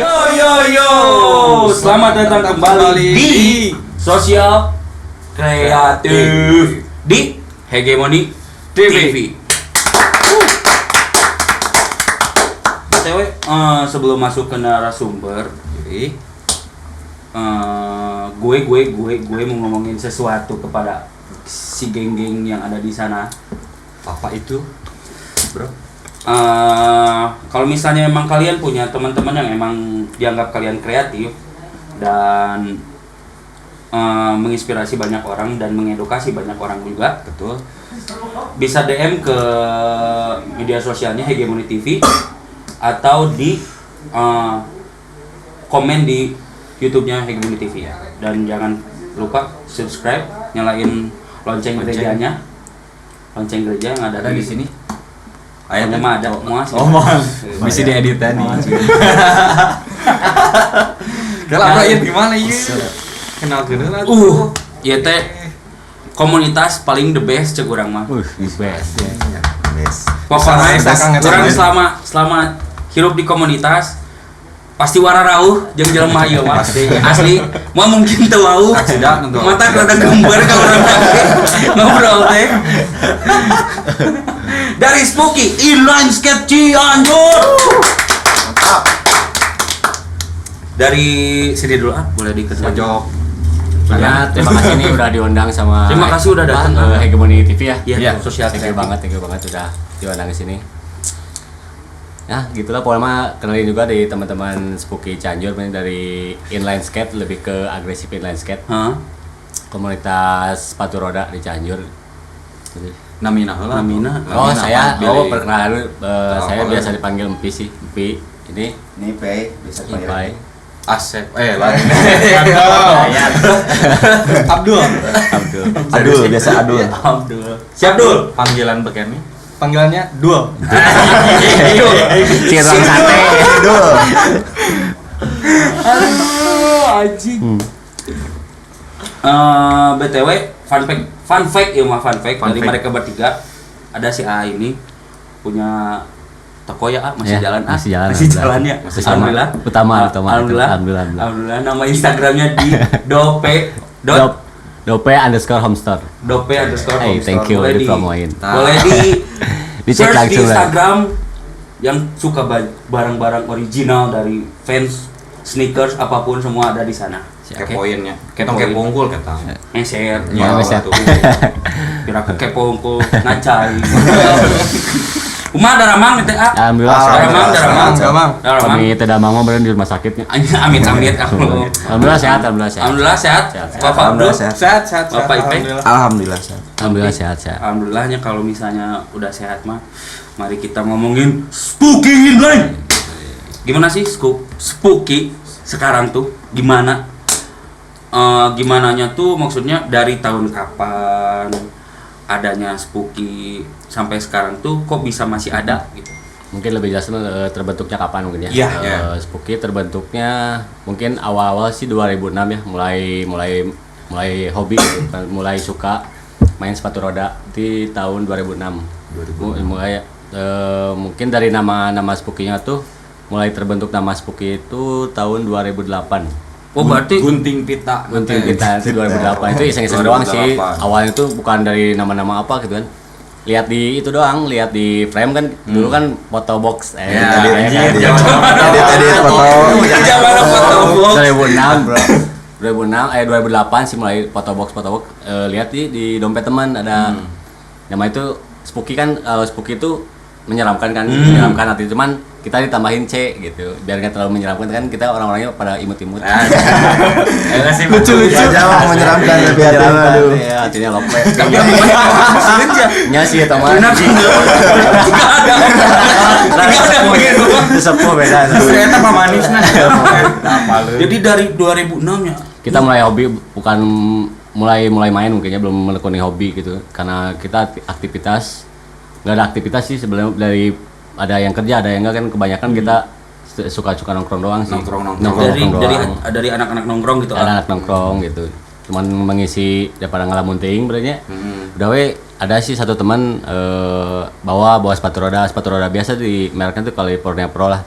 Yo yo yo, selamat datang kembali di Sosial Kreatif di Hegemoni TV. BTW, sebelum masuk ke narasumber, jadi gue mau ngomongin sesuatu kepada si geng-geng yang ada di sana. Apa itu, bro? Kalau misalnya emang kalian punya teman-teman yang emang dianggap kalian kreatif dan menginspirasi banyak orang dan mengedukasi banyak orang juga, Betul. bisa DM ke media sosialnya Hegemoni TV atau di komen di YouTube-nya Hegemoni TV ya. Dan jangan lupa subscribe, nyalain lonceng gerejanya. Lonceng gereja yang ada di sini. Ayatnya mah ada semua sih. Bisa dieditan nih. Kalau apa ya gimana ya? Kenal kenal ya teh komunitas paling the best cek urang mah. The best. Pokoknya orang selama hirup di komunitas pasti wararauh jeung jelema ieu mah. Asli, mau mungkin teu wau. Mata rada gembar ka urang teh. Ngobrol teh. Dari Spooky Inline Skate Cianjur. Mantap. Dari sini dulu boleh dikenal. Pojok. Ya, terima kasih nih udah diundang sama. Terima kasih udah datang ke Hegemoni TV ya. Iya, sosial thank you banget udah diundang ke sini. Ya, gitulah pokoknya kenalin juga dari teman-teman Spooky Cianjur dari inline skate lebih ke agresif inline skate. Komunitas sepatu roda di Cianjur. Namina. Saya perkenalan saya biasa dipanggil Empi sih. Empi ini Pei bisa Pai. Asep. Abdul biasa Abdul. Siap Dul. Panggilan begini. Panggilannya Dul. Cirang sate. Abdul. Aduh, anjing. BTW, fun fact dari mereka bertiga. Ada si A ini punya toko ya, masih jalan ya. Alhamdulillah. Alhamdulillah. Nama Instagramnya di dope_homestore. Dope_homestore. Thank you udah promoin. Boleh dicek search di langsung Instagram yang suka barang-barang original dari fans sneakers apapun semua ada di sana. Kepoinnya. Ketong kepongkul kata. Share. Ya, share. Kira aku kepongkul ngacai. Ada ramang teh. Alhamdulillah. Ramang. Kami tidak mau ngobrolin di rumah sakitnya. Amit. Alhamdullah sehat. Alhamdulillah sehat. Bapak Abdul Sehat. Bapak Ipe. Alhamdulillah sehat. Alhamdulillah sehat. Alhamdulillahnya kalau misalnya udah sehat mah, mari kita ngomongin Spooky Inline. Gimana sih Spooky sekarang tuh? Gimananya tuh maksudnya dari tahun kapan adanya Spooky sampai sekarang tuh kok bisa masih ada gitu? Mungkin lebih jelas terbentuknya kapan mungkin ya. Iya. Spooky terbentuknya mungkin awal-awal sih 2006 ya, mulai hobi gitu, mulai suka main sepatu roda di tahun 2006. Mulai mungkin dari nama Spooky-nya tuh mulai terbentuk nama Spooky itu tahun 2008. Oh berarti Gunting pita itu 2008 itu iseng-iseng doang sih. Awalnya itu bukan dari nama-nama apa gitu kan. Lihat di frame kan dulu kan foto box Tadi foto. Zaman foto box 2006 bro. 2008 sih mulai foto box lihat di dompet teman ada nama itu Spooky kan. Spooky itu menyeramkan arti cuman kita ditambahin C gitu biar nggak terlalu menyeramkan kan, kita orang-orangnya pada imut-imut. Lucu Jawa menyeramkan lebih aduh. Ya artinya lope. Nya sih teman. Sepuh beda. Ternyata pemanisnya. Jadi dari 2006 ya kita mulai hobi, bukan mulai main mungkinnya, belum menekuni hobi gitu karena kita nggak ada aktivitas sih sebenarnya. Dari ada yang kerja ada yang enggak kan, kebanyakan kita suka nongkrong doang sih. Dari anak-anak nongkrong gitu. Anak-anak nongkrong gitu. cuman mengisi daripada ngalamun teuing berarti udah we ada sih satu teman bawa sepatu roda biasa di mereknya tuh California Pro lah.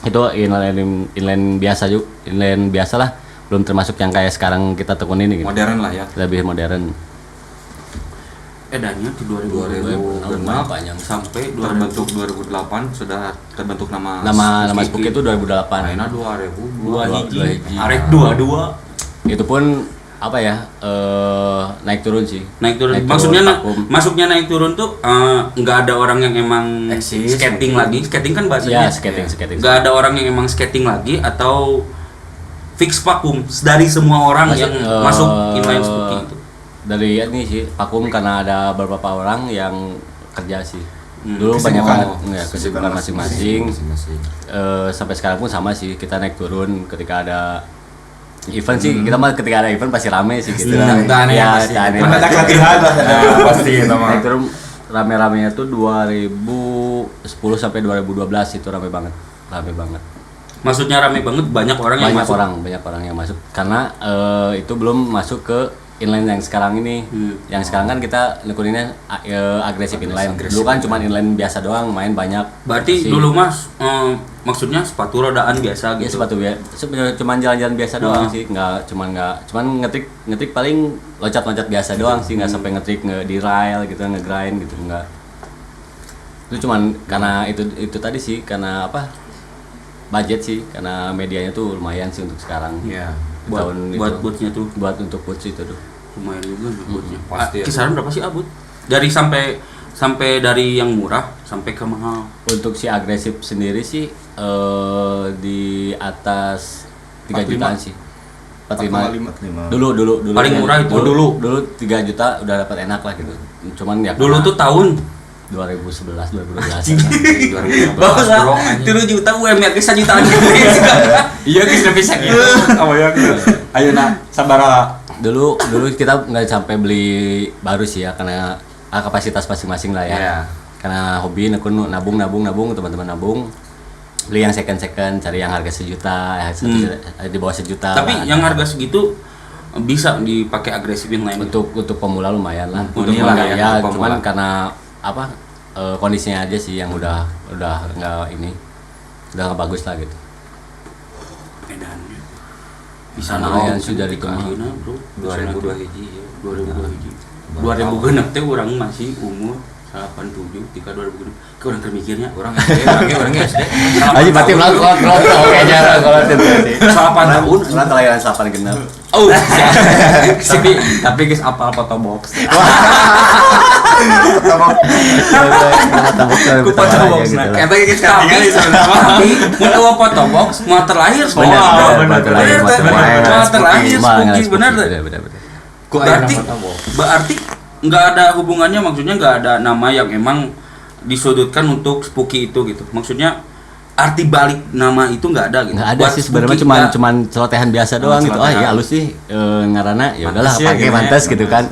Itu inline biasa lah, belum termasuk yang kayak sekarang kita tekunin ini gitu. Modern lah ya. Lebih modern. Edannya di 2006 panjang sampai Terbentuk 2008 sudah terbentuk nama Spooky itu 2008. Ayeuna 2002 hiji. Arek 22. Itu pun apa ya naik turun sih. Naik turun. Masuknya naik turun tuh nggak ada orang yang emang Eksis, skating lagi. Skating kan bahasanya. Ya, skating. Nggak ada orang yang emang skating lagi atau fix vakum dari semua orang yang masuk inline Spooky itu. Dari ini sih vakum karena ada beberapa orang yang kerja sih. Dulu Kesibukan. banyak banget ya, kesibukan masing-masing. Sampai sekarang pun sama sih, kita naik turun ketika ada event sih. Kita mah ketika ada event pasti rame sih gitu. Ya, Mendadak latihan lah. pasti itu mah. Naik turun rame-ramenya tuh 2010 sampai 2012 itu rame banget. Maksudnya rame banget, banyak orang yang masuk. Banyak orang yang masuk karena itu belum masuk ke inline yang sekarang ini. Yang sekarang kan kita nekuninnya agresif inline. Dulu kan cuma inline biasa doang, main banyak. Berarti dulu Mas maksudnya sepatu rodaan biasa Ya gitu. sepatu biasa, cuman jalan-jalan biasa doang sih, cuman ngetrik paling loncat-loncat biasa doang sih, nggak sampai ngetrik di rail gitu, ngegrind gitu, nggak. Itu cuman karena itu tadi sih, karena apa? Budget sih, karena medianya tuh lumayan sih untuk sekarang. Iya. Buat bootnya tuh Buat untuk boots itu tuh. lumayan juga bootnya. Pasti ya. Kisaran berapa sih abut? Dari sampai dari yang murah sampai ke mahal. Untuk si agresif sendiri sih di atas 3 jutaan sih. 45. Dulu. Paling murah itu. Dulu 3 juta udah dapat enak lah gitu. Cuman ya Dulu tuh tahun 2011 2012. bagus lah. 3 juta UMR ke 1 jutaan. Iya geus nepi sakitu. Aweuna. Ayeuna sabaraha? Dulu kita nggak sampai beli baru sih ya, karena kapasitas masing-masing lah ya. Iya. Karena hobi nabung teman-teman nabung. Beli yang second cari yang harga 1 juta, di bawah 1 juta. Tapi lah. yang harga segitu bisa dipakai agresifin lain. Untuk pemula lumayan lah. Untuk Cuman pemula ya, ya, untuk cuman pemula. karena apa kondisinya aja sih yang udah nggak ini, udah nggak bagus lah gitu. Edannya bisa Lumayan naon sudah di ayeuna, Bro. 2002 hiji ya. 2002 hiji. 2000 genep teh urang masih umur 87 ketika 2000 genep. Ke urang keur mikirnya Orang SD. Aji pasti melakukan kontrol kayaknya kalau itu. 8 tahun. Orang kelahiran 8 genap. Oh, Tapi geus apal foto box. ku foto box nah. Eta geus katingali sebenarnya. Tapi mun eueuh foto box mau terlahir semua. Benar, terlahir Mau terlahir Spooky bener. Benar. Berarti nggak ada hubungannya, maksudnya nggak ada nama yang emang disudutkan untuk Spooky itu gitu. Maksudnya arti balik nama itu nggak ada gitu. Nggak ada Buat sih sebenarnya, Spooky cuman celotehan biasa doang gitu. celotehan. Ya halus sih ngarana, ya udahlah Pantes ya, pakai gitu ya. pantas gitu kan.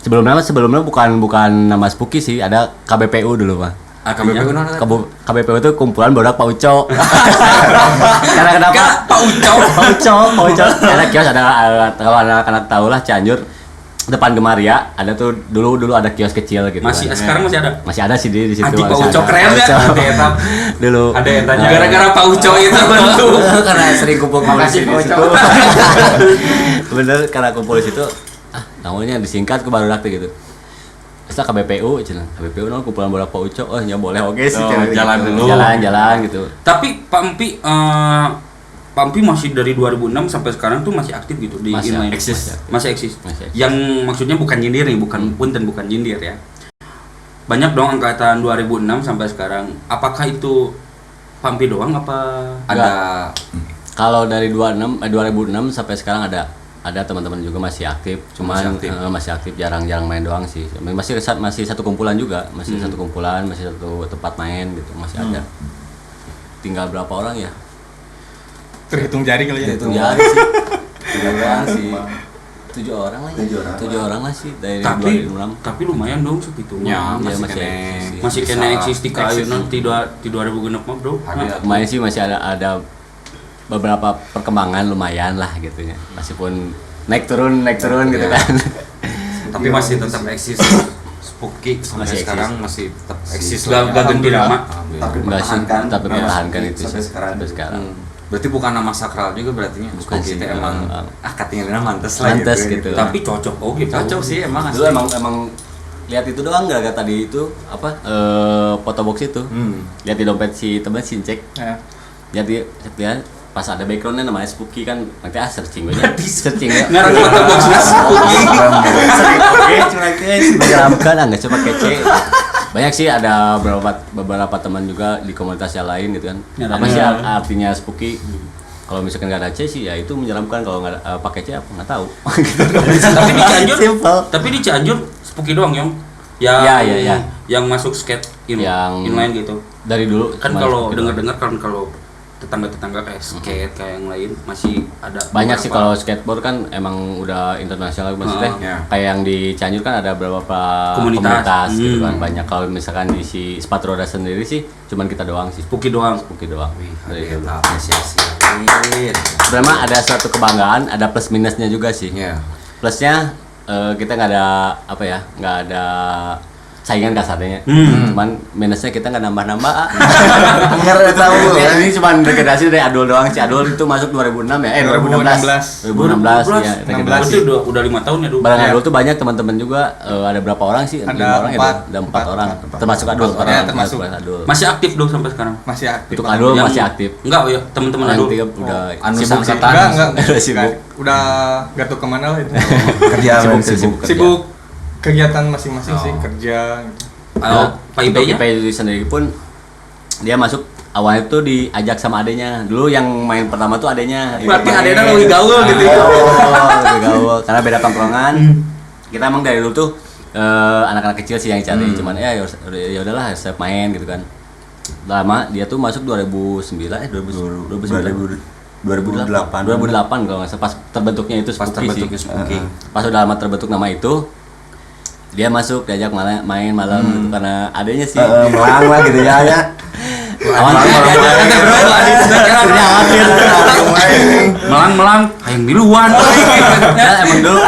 Sebelumnya bukan nama Spooky sih, ada KBPU dulu mah. KBPU non. KBPU itu kumpulan bodak Pak Uco. Karena kenapa? Pak Uco. Ada kios, kalau anak-anak tahu lah Cianjur depan Gemaria ada tuh dulu ada kios kecil gitu. Masih kan. sekarang masih ada. Masih ada sih di situ. Anjing Pak masih Uco ada. keren ya. Pak Uco. Dulu. Ada yang tanya. Gara-gara Pak Uco itu bentuk. Karena sering kumpul di Makasih, Pak situ. Uco. Bener, karena kumpul di situ namanya disingkat ke barudak gitu. Terus KBPU cenah. KBPU no kumpulan bodak Pak Uco. Oh, ya boleh oke sih Oh, cenah. jalan dulu. Jalan gitu. Tapi Pak Empi masih dari 2006 sampai sekarang tuh masih aktif gitu di Masih inline. eksis. Masih eksis. Masih eksis. Yang maksudnya bukan nyindir nih, bukan nyindir ya. Banyak dong angkatan 2006 sampai sekarang. Apakah itu Pak Empi doang apa Ada Kalau dari 2006 sampai sekarang ada teman-teman juga masih aktif, cuman masih aktif jarang-jarang main doang sih. Masih satu kumpulan juga, masih satu kumpulan, masih satu tempat main gitu, masih ada. Tinggal berapa orang ya? terhitung jari kali ya. Hitung jari sih. 3 orang sih. 7 orang lah ya. 7 orang lah sih dari 2006. tapi lumayan dong segitu. Ya, Iya, masih kena eksis di kayu nanti di 2000 genep mah, Bro. Main sih masih ada beberapa perkembangan lumayan lah gitu ya. Meskipun naik turun gitu Iya. kan. Tapi masih tetap eksis. Spooky sampai Masih sekarang masih tetap eksis Gak ganti nama. Tapi Enggak sih, pertahankan. tapi Ya, mempertahankan itu sampai sih sekarang. sampai sekarang. Berarti bukan nama sakral juga berarti nya. Bukan Spooky sih, itu emang katinggalina mantes lah Mantes gitu. Tapi cocok oke. Cocok sih emang Dulu emang lihat itu doang gak tadi itu apa fotobox itu. Lihat di dompet si temen si cek. Ya. Lihat pas ada backgroundnya namanya Spooky kan nanti searching aja searching ya Ngarang foto boxnya Spooky. sering oke cuma menyeramkan nggak coba kece banyak sih ada beberapa teman juga di komunitas yang lain gitu kan apa sih artinya Spooky kalau misalkan nggak ada C sih ya itu menyeramkan kalau nggak pakai C apa nggak tahu Tapi di Cianjur, Simple. tapi di Cianjur Spooky doang yang Ya. yang masuk skate inline gitu. dari dulu Kan cuma kalau Spooky dengar-dengar kan kalau tetangga-tetangga kayak skate kayak yang lain masih ada banyak sih beberapa kalau skateboard kan emang udah internasional maksudnya ya. kayak yang di Cianjur kan ada beberapa Komunitas. gitu kan banyak kalau misalkan di si sepatu roda sendiri sih cuman kita doang sih Spooky doang. Spooky doang dari dulu. apresiasi. Sebenarnya ada suatu kebanggaan ada plus minusnya juga sih Iya. plusnya kita nggak ada apa ya nggak ada saingan kasarnya cuman minusnya kita nggak nambah-nambah Nggak tahu ya. ini cuma degradasi dari Adul doang si Adul itu masuk 2006 ya 2016 ya 16 berarti udah 5 tahun ya dulu. barang Adul tuh banyak teman-teman juga ada berapa orang sih Ada 5 orang ya empat. ada 4 orang termasuk Adul Empat orang, termasuk. Adul Masih aktif dong sampai sekarang. Masih aktif. untuk Adul Yang- masih aktif Enggak ya, teman-teman yang Adul. tiga udah Anu sibuk sih sangkatan. Enggak. udah sibuk Udah gak tahu kemana lah itu. Kerja Sibuk, sibuk. sibuk. Kerja. Sibuk kegiatan masing-masing sih, kerja gitu. Pak untuk IP-nya? IP sendiri pun dia masuk awalnya tuh diajak sama adenya dulu yang main pertama tuh adenya Berarti adenya lebih gaul gitu ya. lebih gaul karena beda tongkrongan kita emang dari dulu tuh anak-anak kecil sih yang cari cuman ya udahlah saya main gitu kan lama dia tuh masuk 2009 2008 kalau nggak salah pas terbentuknya itu Pas Spooky terbentuknya sih. Spooky. Pas udah lama terbentuk nama itu dia masuk diajak main malam gitu karena adanya sih Melang lah gitu ya. awalnya Melang-melang hayang miluan. ya emang dulu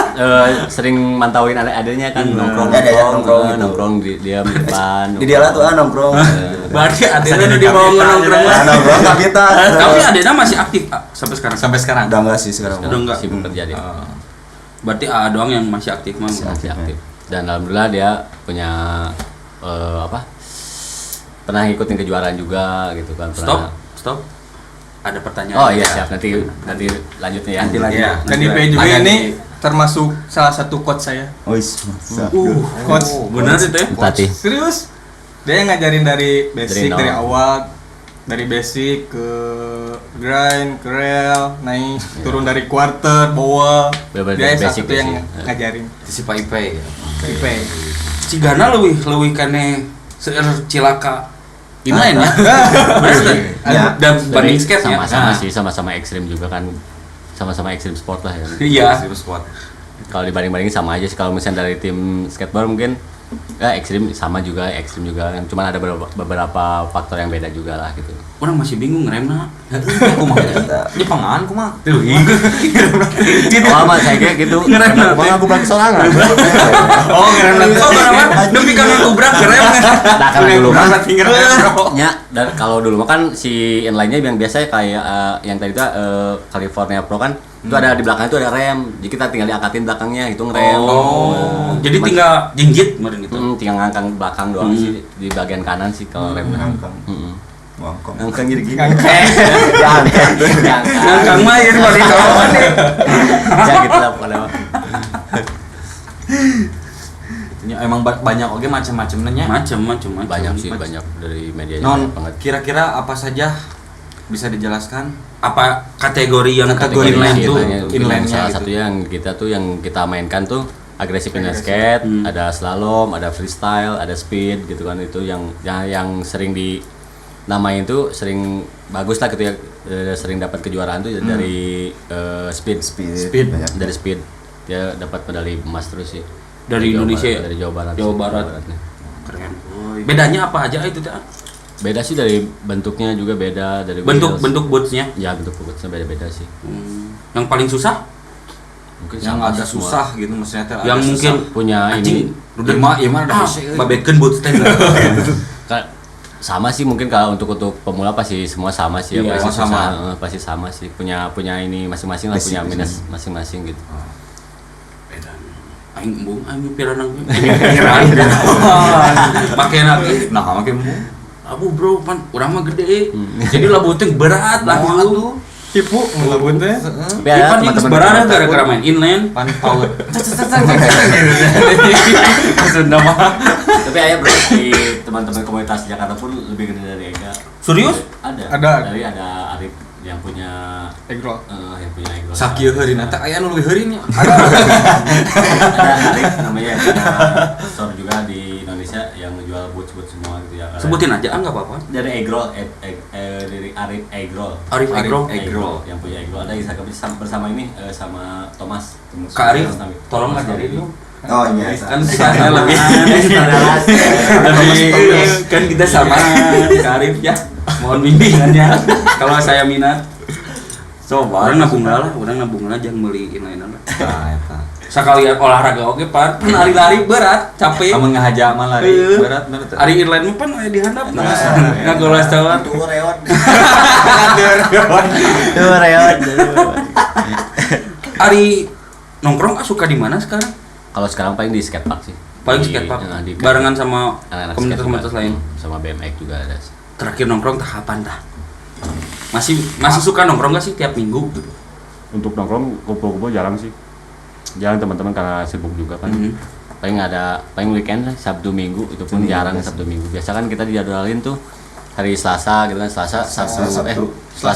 sering mantauin adanya kan nongkrong Ada ya, nongkrong gitu. nongkrong dia di depan Di dia lah tuh nongkrong. Berarti adenya udah dibawa nongkrong. Nongkrong kapita. Tapi adenya masih aktif sampai sekarang. Sampai sekarang. Udah enggak sih sekarang. Udah enggak. sibuk kerja dia Berarti A doang yang masih aktif mah. masih aktif dan alhamdulillah dia punya apa pernah ngikutin kejuaraan juga gitu kan pernah Stop. Ada pertanyaan. oh iya siap nanti lanjutnya ya Nanti lagi. Iya. Dan di Nanti PI juga agak ini di- termasuk salah satu coach saya. Ois, masa. Coach. Benar itu ya? pelatih Serius? Dia yang ngajarin dari basic, Dari dari nol. awal, dari basic ke grind, ke rail, naik, turun dari quarter, bawah. Bener-bener Dia yang salah basic satu yang basic. ngajarin. Si Pak IP ya. IP. Cigana leuwih kene seueur cilaka. Iya. Inline ya. Benar kan? Ya. Dan banding skate ya. sama-sama Nah. sih sama-sama ekstrim juga kan sama-sama ekstrim sport lah ya Iya. Serius kuat. kalau dibanding-bandingin sama aja sih kalau misalnya dari tim skateboard mungkin ekstrim sama juga ekstrim juga cuman ada beberapa faktor yang beda juga lah gitu Orang masih bingung ngeremna. Kumaha di pangan kumaha. Tuh. oh mah saya kayak gitu Ngerem mau nanti. ngaku bilang sorangan Oh, ngerem lagi. Oh, kenapa? Demi kami kubrak ngerem. nah karena dulu mah finger ya dan kalau dulu mah kan si inline-nya yang biasa kayak yang tadi itu California Pro kan itu ada di belakangnya itu ada rem jadi kita tinggal diangkatin belakangnya itu ngerem Oh, jadi tinggal jinjit kemarin gitu. tinggal ngangkang belakang doang sih di bagian kanan sih kalau rem Ngangkang. Mm-mm. Ngangkang. ngangkang jadi gini Ngangkang mah ya bari kawan. ya gitu lah pokoknya mah. Ya, emang banyak oke macam-macamnya nya. Macam-macam banyak sih banyak dari medianya Non, banyak banget kira-kira apa saja bisa dijelaskan? Apa kategori yang Kategori inline itu. tuh? Inline-nya salah gitu. satu yang kita mainkan tuh agresif inline skate, ada slalom, ada freestyle, ada speed gitu kan itu yang sering dinamain itu sering bagus lah gitu ya sering dapat kejuaraan tuh dari speed Banyak. dari speed dia dapat medali emas terus sih Dari Jawa Indonesia Barat, ya? dari Jawa Barat Jawa sih, Barat. Baratnya. Keren. Bedanya apa aja itu teh? beda sih dari bentuknya juga beda dari Bentuk wheels. bentuk bootsnya. ya bentuk bootsnya beda-beda sih Yang paling susah Mungkin yang sama agak semua. susah gitu maksudnya teh. Yang agak mungkin susah. punya anjing, ini udah Iman ada hese. babetkeun buat stand. sama sih mungkin kalau untuk pemula pasti semua sama sih Iya, pasti sama. pasti sama sih punya ini masing-masing lah, punya minus masing-masing gitu. Aing embung, aing piranang. Pakai lagi. Nah, makin Abu bro, pan urang mah gede. Jadi labu teh berat lah dulu. Tipu ngelabun teh. Tapi Di ada pan teman-teman berat kita gara-gara main inland. pan power. Sunda mah. Tapi aya bro di teman-teman komunitas Jakarta pun lebih gede dari Ega. Serius? Ada. Dari ada Arif yang punya Eggroll. yang punya Ego. Sakieu heurina teh aya nu leuwih heurin nya. Ada Arif namanya yang punya store juga di Indonesia yang menjual boots semua gitu ya. Sebutin aja, enggak apa-apa. Dari Eggroll, dari Arif Eggroll. Arif Eggroll. Eggroll yang punya Eggroll ada Instagram bersama ini sama Thomas. Kak Arif, tolong ajarin dong. Oh iya. Kan kita lebih kan kita sama Kak Arif ya. Mohon bimbingannya kalau saya minat. Coba. Orang nabung lah, orang nabung lah jangan beli lain-lain. Nah, eta. Sekalian olahraga oke pan lari-lari berat, capek. Kamu ngahaja mah lari berat bener teh. Ari inline mah pan aya di handap. Ngagolas tawar. Tuh reot. Ari nongkrong suka di mana sekarang? Kalau sekarang paling di skatepark sih. Paling Di- skatepark. di- Barengan sama anak-anak komunitas-komunitas skate lain. juga. Sama BMX juga ada. Terakhir nongkrong tah kapan tah? Masih suka nongkrong gak sih tiap minggu? Untuk nongkrong kumpul-kumpul jarang sih. Jarang teman-teman karena sibuk juga kan. Paling weekend lah, Sabtu Minggu itu pun jarang Sabtu Minggu. Biasa kan kita dijadwalin tuh hari Selasa gitu kan, Selasa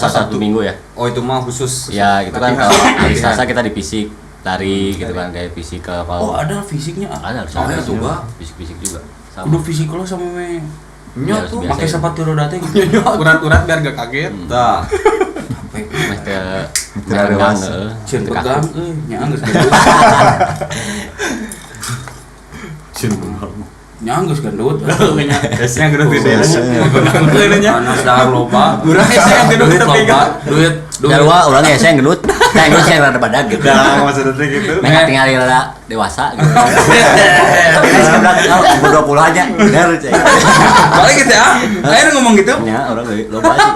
Sabtu Minggu ya. Oh, itu mah khusus. Ya gitu kan, kalau hari Selasa kita di fisik lari gitu kan, kayak fisik ke Oh, ada fisiknya. ada harus Oh, ada ya, juga. fisik juga. Udah fisik lo sama me. Nya Harus tuh biasa Pakai ya. sepatu roda teh gitu. Urat-urat biar gak kaget. tah. Mesti Tidak dewasa. Cieun pegang nya geus gendut. Nya geus gendut. Biasanya gede gede. Panas dahar loba. Urang hese yang gede Duit tapi loba, duit Jarwa orang ya saya gendut, saya gendut saya rada badan gitu. Nah, maksudnya gitu. Mereka tinggal rada dewasa gitu. Saya sebelah umur 20 aja, bener cek. balik gitu ya. Ayo ngomong gitu. Ya orang loba sih.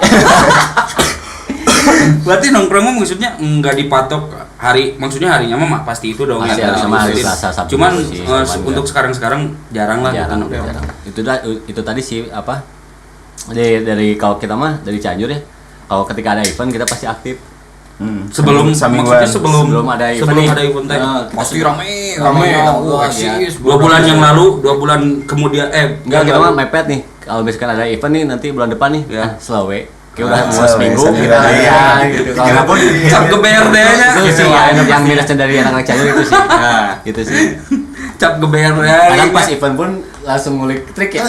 Berarti nongkrong mah maksudnya enggak dipatok hari, maksudnya harinya mah pasti itu dong. Masih yang harus sama hari diikutin. Selasa, Sabtu Cuman sih, eh, sama untuk sekarang jarang lah gitu Jarang, nongkrong. jarang. Itu tadi sih apa? Dari kalau kita mah dari Cianjur ya. Kalau ketika ada event kita pasti aktif. Sebelum Samingguan. maksudnya sebelum ada event sebelum nih. ada event teh. Nah, kita Pasti sudah- rame. Wah, Eksis. 2 bulan yang lalu, 2 bulan kemudian Enggak, kita mah mepet nih. Kalau misalkan ada event nih nanti bulan depan nih, Ya. Slowe. Kayak udah mau Slowe, seminggu sambil kita lari. ya gitu. Kalau pun cap ke BRD nya. itu sih yang minusnya dari anak-anak Cianjur itu sih. Nah, Gitu sih. Cap ke BRD. Kadang pas event pun langsung ngulik trik ya.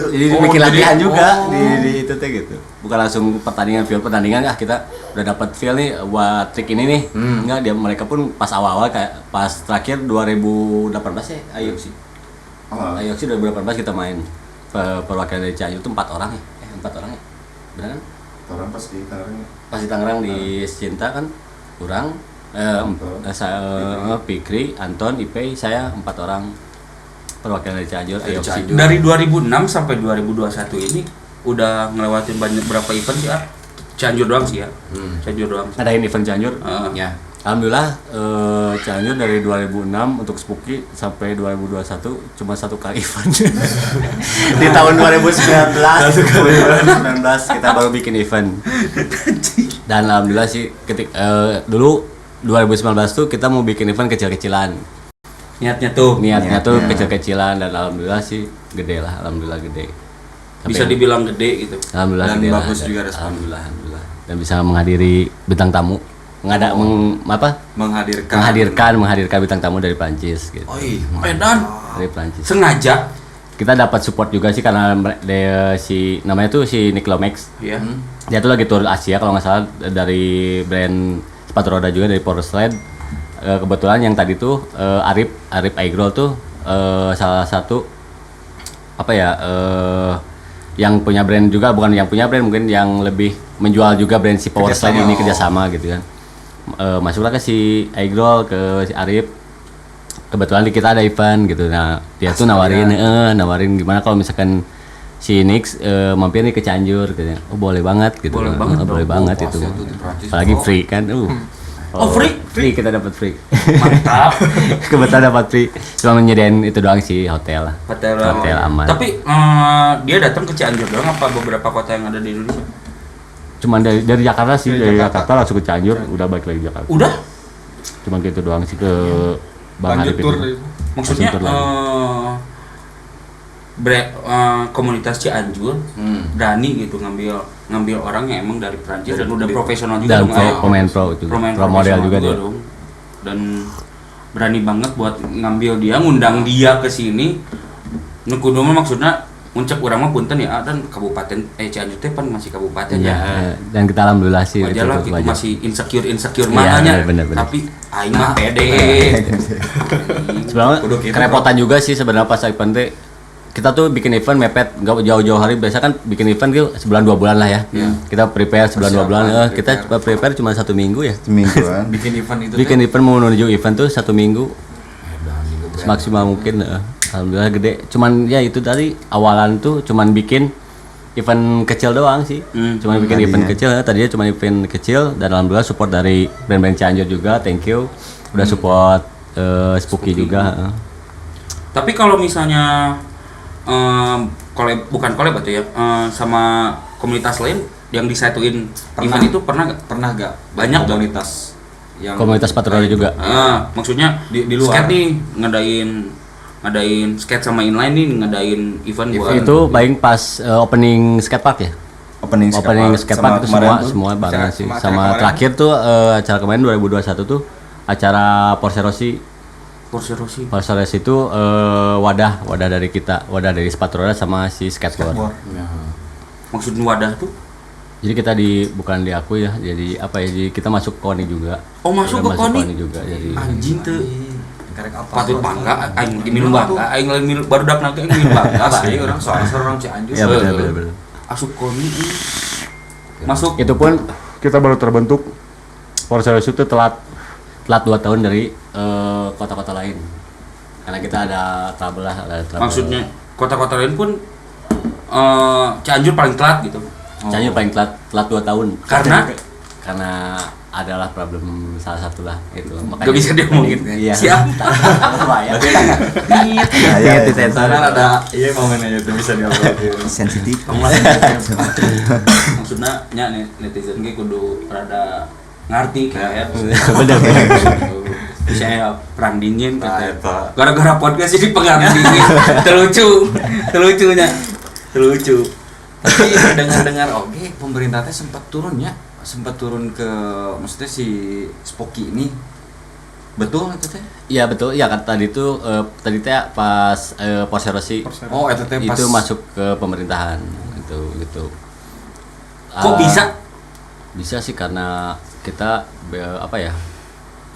Jadi Oh, bikin jadi- latihan juga oh. di itu teh gitu. Bukan langsung feel pertandingan kita udah dapat feel nih buat trik ini nih. Enggak, mereka pun pas awal-awal kayak pas terakhir 2018 ya Ayo sih. Ayo sih 2018 kita main perwakilan dari Cianjur itu 4 orang ya. 4 orang ya. Benar kan? Orang pasti taruhnya. Pas di Tangerang di Cinta kan kurang saya Fikri, Anton, Ipe, saya 4 orang perwakilan dari Cianjur. Ayo sih. Dari 2006 sampai 2021 ini udah ngelewatin banyak berapa event sih, ah? Cianjur doang sih ya. Cianjur doang. Ngadain event Cianjur. Ya. Alhamdulillah Cianjur dari 2006 untuk Spooky sampai 2021 cuma 1 kali event. Di tahun 2019 kita baru bikin event. Dan alhamdulillah sih dulu 2019 tuh kita mau bikin event kecil-kecilan. Niatnya tuh Niatnya tuh Niatnya. kecil-kecilan dan alhamdulillah sih gede lah, alhamdulillah gede. bisa dibilang gede gitu. Alhamdullah Dan gede bagus lah, juga ada. respon. Alhamdulillah. Dan bisa menghadiri bintang tamu. Menghadirkan bintang tamu dari Prancis gitu. Oh iya. Medan Dari Prancis. sengaja Kita dapat support juga sih karena namanya tuh si Nick Lomax. ya. Dia tuh lagi tour Asia kalau nggak salah dari brand sepatu roda juga dari Porsled. Kebetulan yang tadi tuh Arif Aigrol tuh salah satu yang punya brand juga, bukan yang punya brand, mungkin yang lebih menjual juga brand si Power Slide ini kerjasama gitu kan. masuklah ke si Aigrol, ke si Arif. Kebetulan di kita ada event gitu. Nah, dia tuh nawarin gimana kalau misalkan si Nix mampir nih ke Cianjur gitu. Oh, boleh banget gitu. Boleh banget itu. Apalagi free kan. Free kita dapat free. Mantap. Kebetulan dapat free. Cuma menyediain itu doang sih hotel lah. Hotel aman. Tapi dia datang ke Cianjur doang apa beberapa kota yang ada di Indonesia? Cuman dari Jakarta sih, dari Jakarta langsung ke Cianjur, udah balik lagi Jakarta. Udah? Cuman gitu doang sih ke Bang Lanjut Arif tour itu. deh. Maksudnya Langsung tour lagi. komunitas Cianjur berani gitu ngambil orang yang emang dari Prancis dan udah profesional juga Dan dong, pemain pro itu, pro model profesional juga dia. dong. Dan berani banget buat ngambil dia, ngundang dia ke sini. Nu kudu mah maksudnya muncak urang mah punten ya, dan kabupaten Cianjur teh kan masih kabupaten Iya, ya. Dan kita alhamdulillah sih Wajar lah itu gitu, masih insecure Iya, makanya. bener. Tapi aing mah pede. Sebenarnya Kudu gitu, kerepotan juga sih sebenarnya pas event teh. Kita tuh bikin event mepet, nggak jauh-jauh hari. Biasa kan bikin event tuh sebulan 2 bulan lah ya. Kita prepare sebulan 2 bulan. Kita prepare cuma 1 minggu ya. Semingguan. Bikin event itu Bikin event mau menuju event tuh 1 minggu. Semaksimal mungkin. Alhamdulillah gede. Cuman ya itu tadi awalan tuh cuman bikin event kecil doang sih. Cuman bikin event kecil. Tadinya cuma event kecil dan alhamdulillah support dari brand-brand Cianjur juga. Thank you. Udah support Spooky juga. Tapi kalau misalnya bukan collab atau ya sama komunitas lain yang disatuin event itu pernah gak? Banyak gak? komunitas yang Komunitas patroli juga. Maksudnya Di luar. skate nih ngadain skate sama inline nih ngadain event buat Itu paling pas opening skatepark ya. Opening Skatepark itu semua bareng sih. Sama terakhir tuh acara kemarin 2021 tuh acara Porsche Rossi. Porsche Rossi itu wadah dari kita, wadah dari sepatu roda sama si skateboard. maksudnya wadah tuh. Jadi kita bukan diakui ya, jadi apa ya? Jadi kita masuk KONI juga. Oh, masuk Udah ke KONI juga. Jadi anjing tuh karek apa patut bangga aing minum bangga aing lain minum baru dak nake minum bangga asli orang soalnya orang Cianjur ya benar. asup KONI masuk Itu pun kita baru terbentuk. Porsche Rossi itu telat 2 tahun dari kota-kota lain. Karena kita ada trouble. maksudnya kota-kota lain pun Cianjur paling telat gitu. Cianjur paling telat 2 tahun. Karena adalah problem salah satu lah itu. Makanya Gak bisa diomongin. Iya. Siap. Iya, karena ada momennya itu bisa diomongin sensitif. Maksudnya netizen ge kudu rada ngarti kayak Bener. saya perang dingin Nah, kata. eta. Gara-gara podcast ini perang dingin. Terlucunya. tapi dengar oke pemerintah teh sempat turun ke maksudnya si Spooky ini betul itu teh Iya betul. Ya kan tadi tuh tadi teh pas Porsche Rossi oh itu teh pas itu masuk ke pemerintahan gitu. Kok bisa? Bisa sih karena kita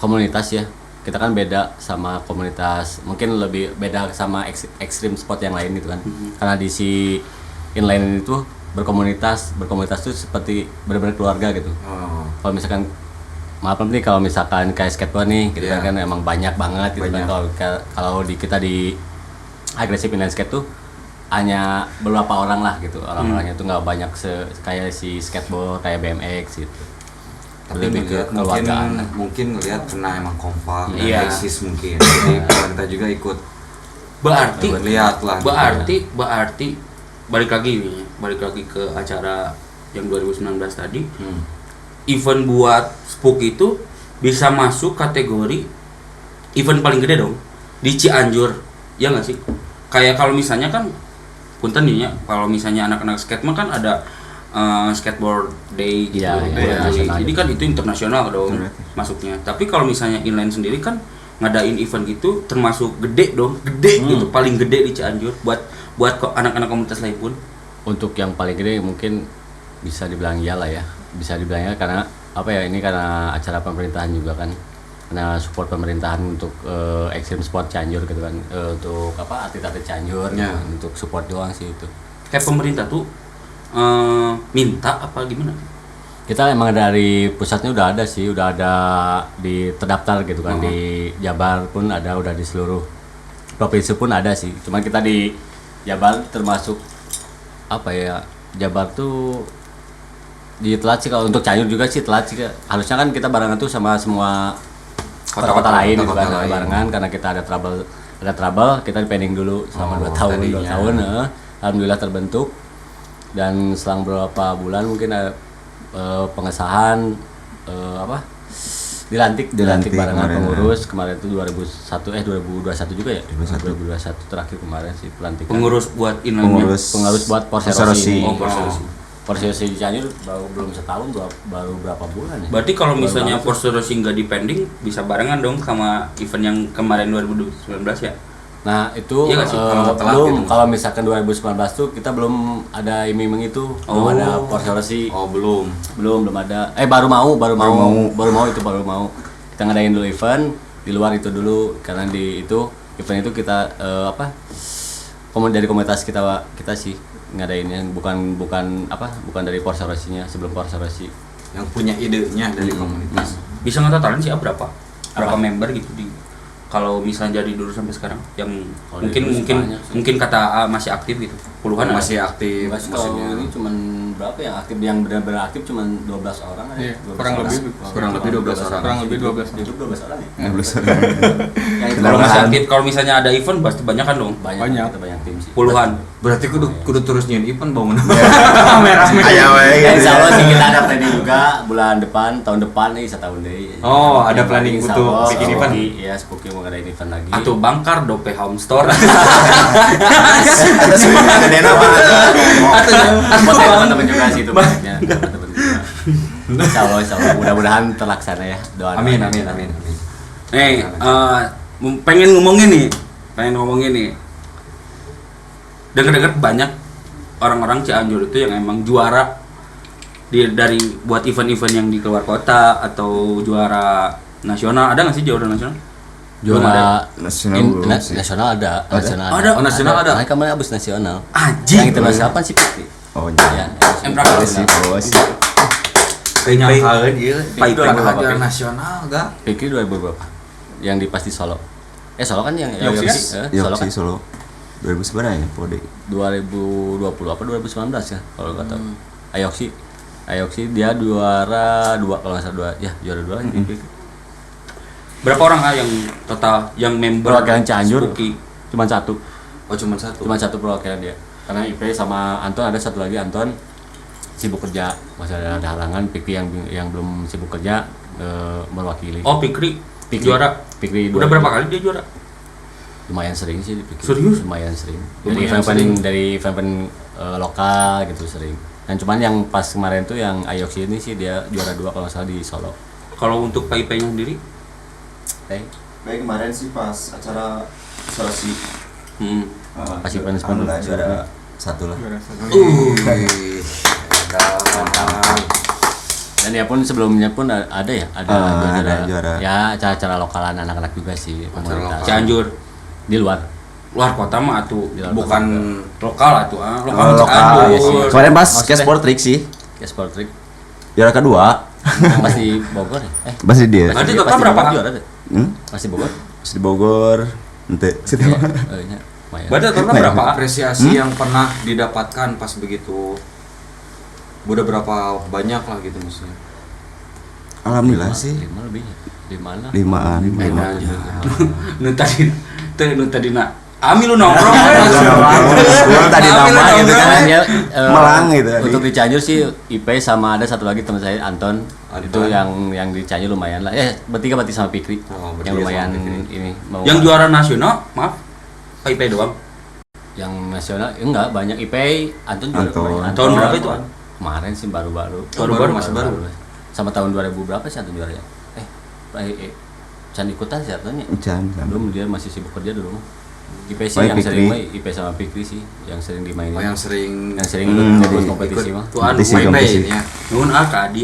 komunitas ya. Kita kan beda sama komunitas, mungkin lebih beda sama ekstrim sport yang lain gitu kan. Karena di si inline itu berkomunitas tuh seperti benar-benar keluarga gitu. Kalau misalkan maaf nih kalau misalkan kayak skateboard nih gitu kan emang banyak banget gitu kan. Kalau kita di agresif inline skate tuh hanya beberapa orang lah gitu. Orang-orangnya tuh nggak banyak kayak si skateboard kayak BMX gitu. tapi Lebih ke keluargaan. mungkin ngelihat karena emang kompak Iya. eksis mungkin jadi pemerintah juga ikut Berarti lihat lah berarti balik lagi ke acara yang 2019 tadi. Event buat Spook itu bisa masuk kategori event paling gede dong di Cianjur, ya nggak sih? Kayak kalau misalnya kan punten nih ya, kalau misalnya anak-anak skate mah kan ada skateboard day gitu. Iya, Jadi kan itu internasional dong masuknya. Tapi kalau misalnya inline sendiri kan ngadain event gitu termasuk gede dong, gitu, paling gede di Cianjur buat anak-anak komunitas lain pun. Untuk yang paling gede mungkin bisa dibilang iyalah ya. Bisa dibilangnya karena apa ya, ini karena acara pemerintahan juga kan. Karena support pemerintahan untuk Extreme Sport Cianjur gitu kan. Untuk atlet-atlet Cianjur untuk support doang sih itu. Kayak pemerintah tuh minta apa gimana? Kita emang dari pusatnya udah ada sih, udah ada di terdaftar gitu kan, di Jabar pun ada, udah di seluruh provinsi pun ada sih. Cuman kita di Jabar termasuk apa ya, Jabar tuh di telat sih, kalau untuk Cianjur juga sih telat sih. Harusnya kan kita barengan tuh sama semua kota-kota lain gitu kan, barengan karena kita ada trouble kita pending dulu selama 2 tahun. Alhamdulillah terbentuk, dan selang beberapa bulan mungkin ada pengesahan dilantik barengan pengurus kemarin itu 2021 juga ya, 2021 terakhir kemarin sih pelantikan Pengurus buat pengurus buat Porserosi. Porserosi. Porserosi di Cianjur belum setahun, baru berapa bulan ya. Berarti kalau misalnya Porserosi nggak di pending, bisa barengan dong sama event yang kemarin 2019 ya? Nah itu Iya nggak sih? belum, kalau misalkan 2019 tuh kita belum ada iming-iming itu, belum ada Porserosi. Oh, belum. belum ada, baru mau kita ngadain dulu event di luar itu dulu, karena di itu event itu kita dari komunitas kita sih ngadainnya, bukan dari Porserosinya, sebelum Porserosi. Yang punya idenya dari komunitas. Bisa ngetotalin sih berapa member gitu di, kalau misalnya jadi dulu sampai sekarang yang Kalau mungkin kata A masih aktif gitu, puluhan Masih aktif Mas, kalau maksudnya. ini cuman berapa yang aktif, yang benar-benar aktif cuman 12 orang aja. Iya, 12 kurang orang. lebih. Kurang lebih 12 orang. Kurang lebih 12 Itu 12 orang ya. Yang itu kalau masih aktif, kalau misalnya ada event pasti banyak kan dong, Banyak. Kita banyak tim sih. puluhan. Berarti kudu terus nyiin event bangun. Aya we Ya, gitu. insya Allah sih kita ada planning juga bulan depan, tahun depan nih, setahun deh. Oh, ada planning Insya butuh Allah, bikin event. Iya, Spooky mau ngadain event lagi. Atau Bangkar Dope Home Store. Ada semua gede apa? buat teman-teman juga sih itu banyaknya, teman-teman juga. Insya Allah, mudah-mudahan terlaksana ya. Doa. Amin. Nih, pengen ngomongin nih. Dengar-dengar banyak orang-orang Cianjur itu yang emang juara dari buat event-event yang di keluar kota atau juara nasional. Ada nggak sih juara nasional? Juara Nasional belum sih. nasional ada. Ada? Oh, nasional ada. Nah, kemarin abis nasional. Anjing. Yang internasional apa sih Pikri? Oh Ya, iya. Emperor. Sih, bos. Penyangkalan ieu. Pai Juara nasional enggak? Pikri 2000 berapa? Yang di pasti Solo. Solo kan yang Yoksi. Solo kan Solo. 2000 sebenarnya Pode. 2020 apa 2019 ya kalau nggak tahu. Ayoksi dia juara 2 kalau nggak salah 2 ya, juara 2 di Pikri. Berapa orang yang total yang member Perwakilan Cianjur Spooky? cuma satu. Oh, cuma satu. Cuma satu perwakilan dia. Karena IP sama Anton, ada satu lagi Anton sibuk kerja, masih ada halangan. Pikri yang belum sibuk kerja mewakili. Oh, Pikri juara. Pikri Udah berapa kali dia juara? Lumayan sering sih di Pikri. Serius? Lumayan sering. Lumayan Dari event lokal gitu sering. Dan cuman yang pas kemarin tuh yang Ayoksi ini sih dia juara 2 kalau nggak salah di Solo. Kalau untuk PIP-nya sendiri? Baik kemarin sih pas acara Sorasi. Pas event alhamdulillah juara 1 lah. Juara satu. Dan ya pun sebelumnya pun ada ya, ada juara. Ya acara-acara lokalan anak-anak juga sih komunitas. Cianjur. Di luar. Luar kota mah atuh, Di luar bukan kota. lokal atuh lokal Oh, lokal, Cianjur. iya sih. Kemarin pas Maksudnya? Skateboard Trick sih. Ya sport trick. Juara kedua. Masih Bogor ya? Masih dia. Berarti Dia total pasti berapa? Bogor juara deh. Hmm? Masih Bogor? Masih di Bogor. Ente. Situ. Iya. Iya, lumayan. Berarti total Nah, berapa? Apresiasi yang pernah didapatkan pas begitu. Udah berapa banyak lah gitu maksudnya. Alhamdulillah sih. 5 lebih. 5 lah. 5-an. Nu tadi na. Ami lu nongkrong. Tadi nama gitu kan. Karena dia Melang gitu. Untuk di Cianjur sih IP sama ada satu lagi teman saya Anton. Itu yang di Cianjur lumayan lah. Bertiga berarti sama Pikri. Oh, yang bertiga lumayan sama Pikri. ini mau Yang juara nasional, maaf. PIP doang. yang nasional enggak banyak IP Anton juga Anton. kemarin. Tahun berapa itu, An? Kemarin sih baru-baru. Baru-baru, masih baru. Sama tahun 2000 berapa sih Anton juaranya? Can ikutan sih Antonnya. Jangan. Belum, dia masih sibuk kerja dulu. IP sih Oh, yang Pikri. sering main, IP sama Pikri sih yang sering dimainin. Oh, yang sering ikut kompetisi mah. Tuan Kompetisi, kompetisi. ini ya. Nun kadi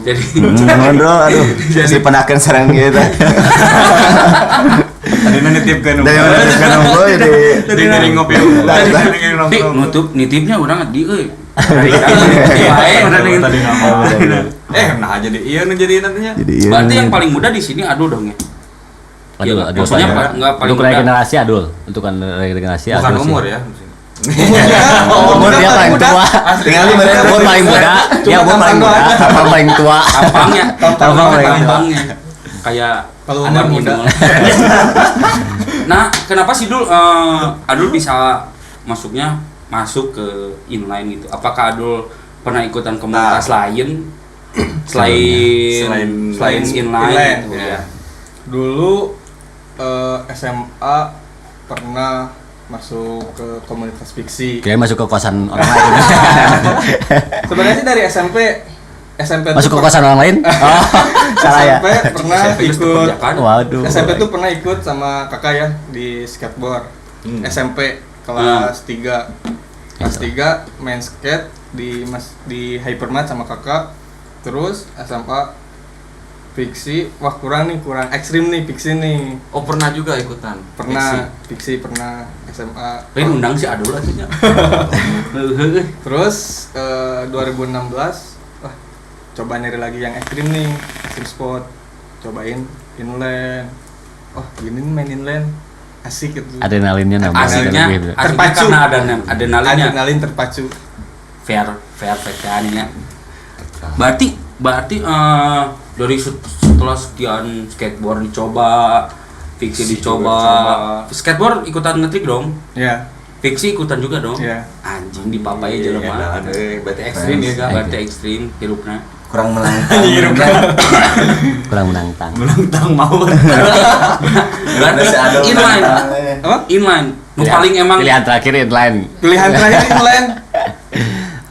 Jadi Ngobrol, aduh. Si penakan sarang gitu. Tadi nitipkan Dari mana nitipkan ngobrol jadi dari ngopi. nitipnya orang di euy. Tadi nama. Nah jadi iya nu jadi nantinya. Jadi iya. Berarti yang paling muda di sini Adul dong ya? Adul, Iya, Adul maksudnya paling- enggak paling untuk muda. regenerasi Adul, untuk regenerasi Bukan Adul sih. umur ya. Umur dia paling tua. Tinggal 5 tahun. Umur paling muda, dia umur paling muda, tampang paling tua. Tampangnya, tampangnya. Kayak Kalau Adam umur muda. Idul. Nah, kenapa sih Adul bisa masuk ke inline gitu? Apakah Adul pernah ikutan komunitas lain selain inline gitu ya? Dulu SMA pernah masuk ke komunitas fiksi. Kirain masuk ke kosan orang lain. Sebenarnya sih dari SMP Masuk ke tuh kosan orang lain? Oh, salah ya. SMP pernah SMP itu ikut. perjakaan. Waduh. SMP tuh pernah ikut sama kakak ya di skateboard. SMP kelas 3. Kelas 3 main skate di Hypermat sama kakak. Terus SMA fiksi, wah kurang ekstrim nih fiksi nih. Oh pernah juga ikutan. Pernah fiksi pernah SMA. Lain undang si Adul akhirnya. Terus 2016 wah coba nyari lagi yang ekstrim nih, ekstrim sport. Cobain inline. Oh, gini nih main inline. Asik gitu. Adrenalinnya nambah. Asiknya Terpacu. karena ada adrenalinnya. Adrenalin terpacu. Fair aninya. Berarti dari setelah sekian skateboard dicoba, fiksi dicoba, skateboard ikutan ngetrik dong, Ya, fiksi ikutan juga dong. ya. Anjing di papaya jelema. Berarti ekstrim ya kan? Berarti ekstrim hirupna. Kurang menantang. Kurang menantang. Melantang mau. Berarti inline. Apa? Inline. Nu paling emang Pilihan terakhir inline. Pilihan terakhir inline.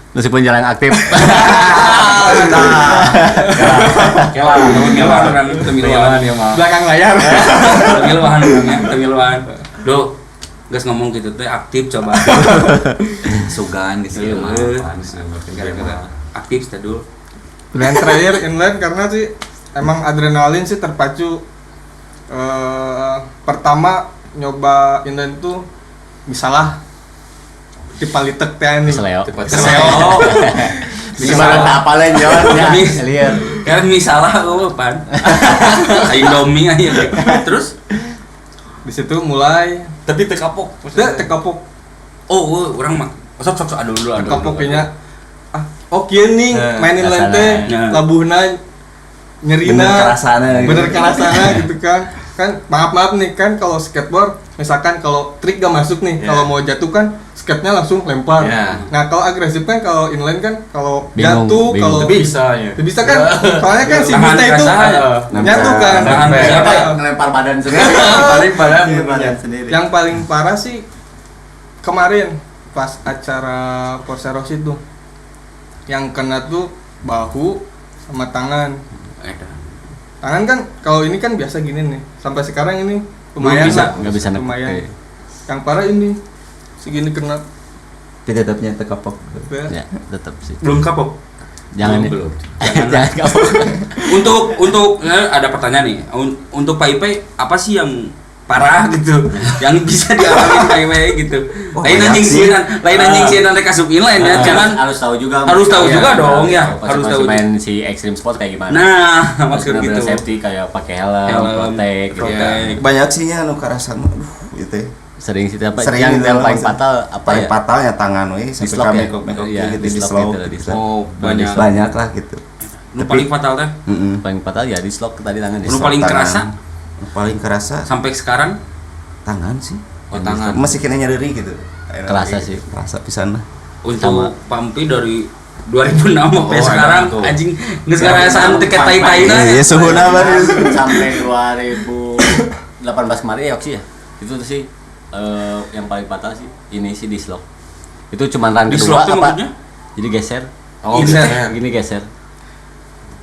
Meskipun jarang aktif. Kela orang temiluan ya mah. Belakang layar. Temiluan orangnya, temiluan. Do, geus ngomong gitu teh aktif coba. Sugan gitu Iya, mah. gara-gara aktif teh dulu. Pilihan terakhir inline karena sih emang adrenalin sih terpacu. Pertama nyoba inline tuh misalnya di palitek teh nih. Seleo. Seleo. Gimana tak apalin Jon? Ya, lihat. Kan misalnya pan. Aing domi aja. Terus Di situ mulai Tapi tekapok. tekapok orang mah sok dulu. tekapok kayaknya oh kieu nih mainin rasana. lente Ya. labuhna nyerina Bener kerasana gitu. bener kerasana gitu kan maaf nih kan kalau skateboard misalkan kalau trik gak masuk nih Ya. kalau mau jatuh kan skatenya langsung lempar Ya. nah kalau agresif kan kalau inline kan kalau Bingung, jatuh bingung. kalau Tapi bisa ya. bisa kan soalnya kan si Tahan Bista itu kerasa, nyatu kan Tahan siapa ya? Ngelempar badan sendiri. Paling pada yang paling parah sih kemarin pas acara Porseros itu yang kena tuh bahu sama tangan kan kalau ini kan biasa gini nih sampai sekarang ini lumayan bisa, lah. nggak bisa nek- lumayan oke. yang parah ini segini kena Tapi tetapnya tekapok. Ya, tetap sih. Belum kapok. Jangan ya. Belum. Jangan kapok. Untuk ada pertanyaan nih. Untuk Pak Ipe apa sih yang parah gitu yang bisa dialami Pak Ipe gitu. Oh, Lain banyak anjing sih. sieun rek asup inline ya, jangan harus tahu juga. harus tahu Iya, juga dong ya. Pas Harus tahu. main si extreme sport kayak gimana. Nah, maksud Bener-bener gitu. safety kayak pakai helm, protek, gitu. protek. Banyak sih nya anu karasan gitu. Sering sih apa? Sering yang gitu, paling maksud- fatal apa Paling ya? fatalnya tangan we sampai Dislok kami ya? mekok Iya, gitu dislok dislok. gitu, dislok. Oh, banyak. Banyak lah gitu. Nu paling fatal teh. Paling fatal ya di slok tadi tangan Nu paling kerasa Paling kerasa sampai sekarang tangan sih. Oh, tangan. Masih kena nyeri gitu. Kerasa sih. Kerasa pisan lah. untuk Pampi dari 2006 sampai Oh, sekarang ada tuh. anjing geus ngarasaan tiket tai-taina. Iya, suhuna baru. Sampai 2018 kemarin ya Oksi ya. Itu tuh sih yang paling fatal sih ini sih di slok. Itu cuma run Dislok kedua tuh apa? maksudnya? Jadi geser. Oh, Ini geser. Gini geser.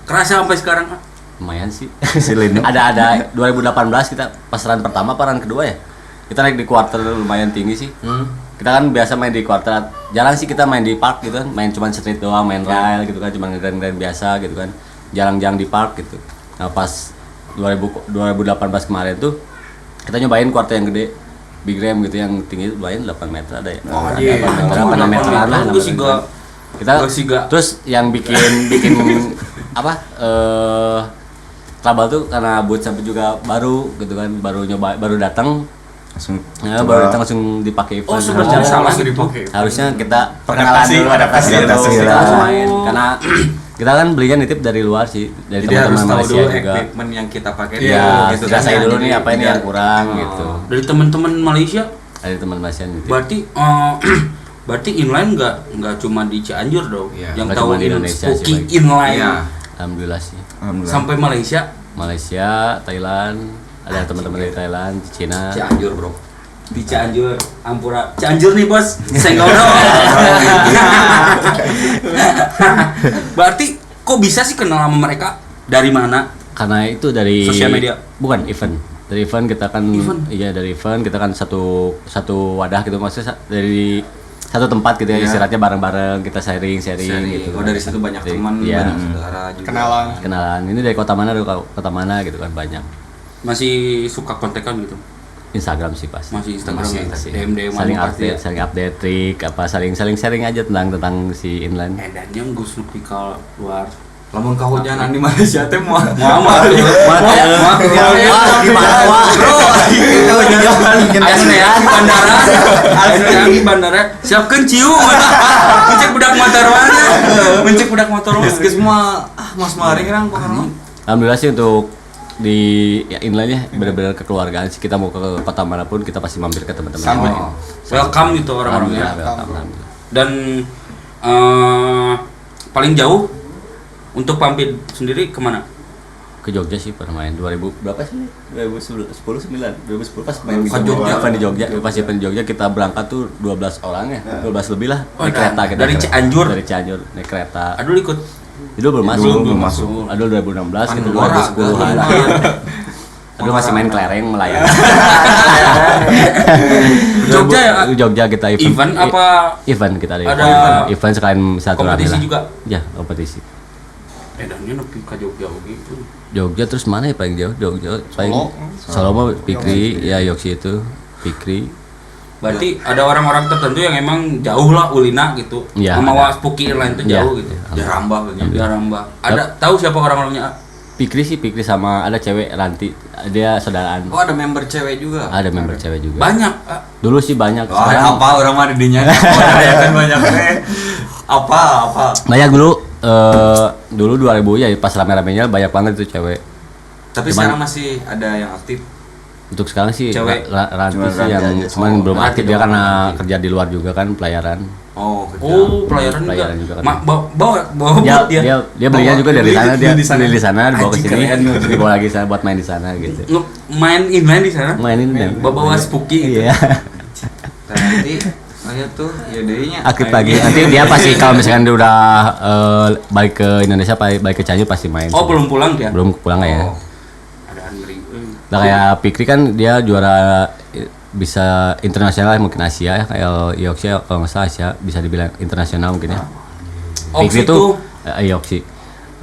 Kerasa sampai sekarang kan? Lumayan sih. Silinu. ada 2018 kita pas run pertama apa run kedua ya? Kita naik di quarter lumayan tinggi sih. Kita kan biasa main di quarter. Jarang sih kita main di park gitu kan. Main cuma street doang, main rail gitu kan, cuma ngegren-ngegren biasa gitu kan. Jarang-jarang di park gitu. Nah, pas 2018 kemarin tuh kita nyobain quarter yang gede. Big Ram gitu yang tinggi lumayan 8 meter ada ya. Oh iya. 8 meter lah. Gue sih gak Kita Oh, siga. terus yang bikin apa trouble tuh karena boot sampai juga baru gitu kan, baru datang. Langsung Ya, baru datang langsung dipakai event. Oh, sebenarnya salah langsung gitu. dipakai. Harusnya kita perkenalan dulu, adaptasi adaptasi. kita langsung main. Karena kita kan belinya nitip dari luar sih, dari Jadi harus teman-teman tahu Malaysia dulu juga. equipment yang kita pakai Iya, gitu rasain dulu Jadi nih apa ini tidak- yang kurang Oh. gitu. Dari teman-teman Malaysia, Dari teman Malaysia nitip. berarti berarti inline nggak cuma di Cianjur dong. Iya, Yang nggak cuma di tahu Indonesia Spooky sih, Bang. inline Iya. Alhamdulillah sih. Alhamdulillah. sampai Malaysia. Malaysia, Thailand, ada teman-teman dari Thailand, Cina. Cianjur, Bro. Di Cianjur, Ampura. Cianjur nih, Bos. Senggol dong. Berarti kok bisa sih kenal sama mereka? Dari mana? Karena itu dari Sosial media? Bukan event. Dari event kita kan Event? iya dari event kita kan satu wadah gitu, maksudnya dari satu tempat gitu ya, Iya. istirahatnya bareng-bareng, kita sharing gitu. Oh, dari situ banyak teman, iya. banyak saudara juga. Kenalan. Ini dari kota mana gitu kan, banyak. Masih suka kontekan gitu? Instagram sih pasti. Masih Instagram Masih, ya? masih. DM saling update trik apa saling sharing aja tentang si inline. Edannya gus nepi ka luar. Lamun kahujanan di Malaysia teh mah. Muhammad. Di bandara. Siapkeun ciu. Mencek budak motor mana? Mencek budak motor mana? Geus semua Mas Maring rang pokoknya. Alhamdulillah sih untuk di inline-nya benar-benar kekeluargaan sih, kita mau ke kota manapun kita pasti mampir ke teman-teman yang Sama. lain. Welcome gitu orang-orangnya. Alhamdulillah. Dan paling jauh untuk Pampit sendiri kemana? Ke Jogja sih pernah main 2000 berapa sih? 2010 pas main Ke Jogja. Event di Jogja. Pas event di Jogja kita berangkat tuh 12 orang ya. 12 lebih lah. Oh, Naik kereta kita. dari Cianjur? Dari Cianjur naik kereta. Aduh ikut. Itu belum masuk. Belum masuk. Aduh 2016 itu Pandora, 2010-an. Aduh masih main kelereng melayang. Jogja ya? Jogja kita Event apa? Event kita Ada event sekalian satu kompetisi juga? Ya, kompetisi. Edannya nepi ka Jogja gitu. Jogja terus mana ya paling jauh? Jogja paling Solo mah Pikri, ya Yoksi itu Pikri. Berarti ada orang-orang tertentu yang emang jauh lah ulina gitu. Iya, Sama ada. Spooky Airline itu Iya. jauh gitu. Ya rambah gitu. Ya Rambah. Ada tahu siapa orang-orangnya? Pikri sih Pikri sama ada cewek Ranti, dia saudaraan. Oh, ada member cewek juga. Ada member cewek juga. Banyak. Dulu sih banyak. Wah, Sekarang apa orang mah didinya? Ya kan banyak teh. Apa? banyak dulu 2000 ya pas rame-ramenya banyak banget itu cewek. Tapi Cuman- sekarang masih ada yang aktif. Untuk sekarang sih Cewek. Ranti Cuma sih Ranti yang aja. cuman belum Ranti aktif dia doang. karena kerja di luar juga kan pelayaran. Oh, kerja. Oh, pelayaran juga. Pelayaran juga kan. Bawa Dia buat dia. dia belinya juga dari sana, dia beli di sana. beli di sana dibawa ke Anjing, sini keren. dibawa lagi sana buat main di sana gitu. Main inline di sana. Mainin dan Bawa spooky gitu. Iya. Nanti saya tuh ya dirinya Aktif lagi. Nanti dia pasti kalau misalkan dia udah balik ke Indonesia, balik ke Cianjur pasti main. Oh, belum pulang dia. Belum pulang ya. Oh. Ada Andri. Nah, kayak Pikri kan dia juara bisa internasional mungkin Asia ya, kayak Yoksi kalau nggak salah Asia bisa dibilang internasional mungkin ya. Oksi Pikri tuh Yoksi.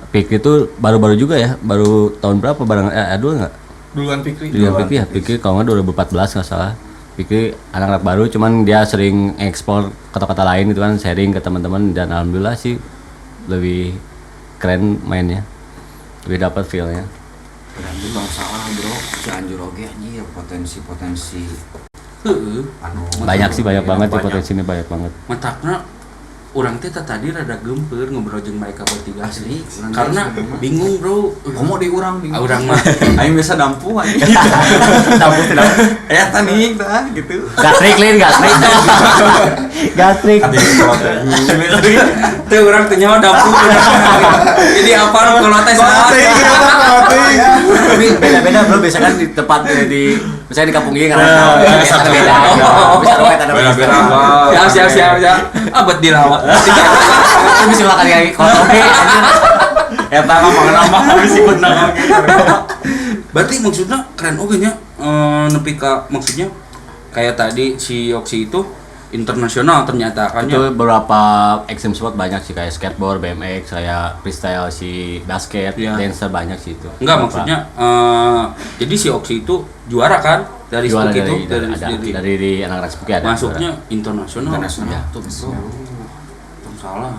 Pikri tuh baru-baru juga ya, baru tahun berapa barang aduh nggak? Duluan Fikri. Iya Pikri ya, Pikri kalau nggak 2014 nggak salah. Pikri anak-anak baru, cuman dia sering ekspor kota-kota lain gitu kan, sharing ke teman-teman dan alhamdulillah sih lebih keren mainnya, lebih dapat feel-nya. Berarti bangsa lah bro, Cianjur oge anjir potensi-potensi Heeh. anu Banyak sih, banyak banget sih banyak. potensinya, banyak banget. Matakna urang teh tadi rada gempeur ngobrol jeung mereka bertiga Asli, urang teh karena sebenarnya. bingung bro. Komo di urang bingung. Urang mah Aing biasa dampu anjing. Tahu tidak? Tanik tah gitu. Gatrik lin, gatrik. Gatrik. teu urang teh nyawa dapur. Jadi apa nu kalau teh salah. Tapi beda-beda bro, biasa kan di tempat di misalnya di kampung ini karena Bisa beda. Bisa Beda-beda. Siap. Abet dilawat. Tapi bisa makan kayak kotoke. Eta mah nambah habis ikut nang. Berarti maksudnya keren oge nya nepi ka maksudnya kayak tadi si Yoksi itu internasional ternyata kan Itu ya. beberapa extreme sport banyak sih, kayak skateboard, BMX, kayak freestyle, si basket, Iya. dancer banyak sih itu. Enggak Beberapa. maksudnya jadi si Oksi itu juara kan dari juara Spook itu dari di anak-anak Spooky ada. masuknya internasional. Internasional Ya. tuh bro. salah.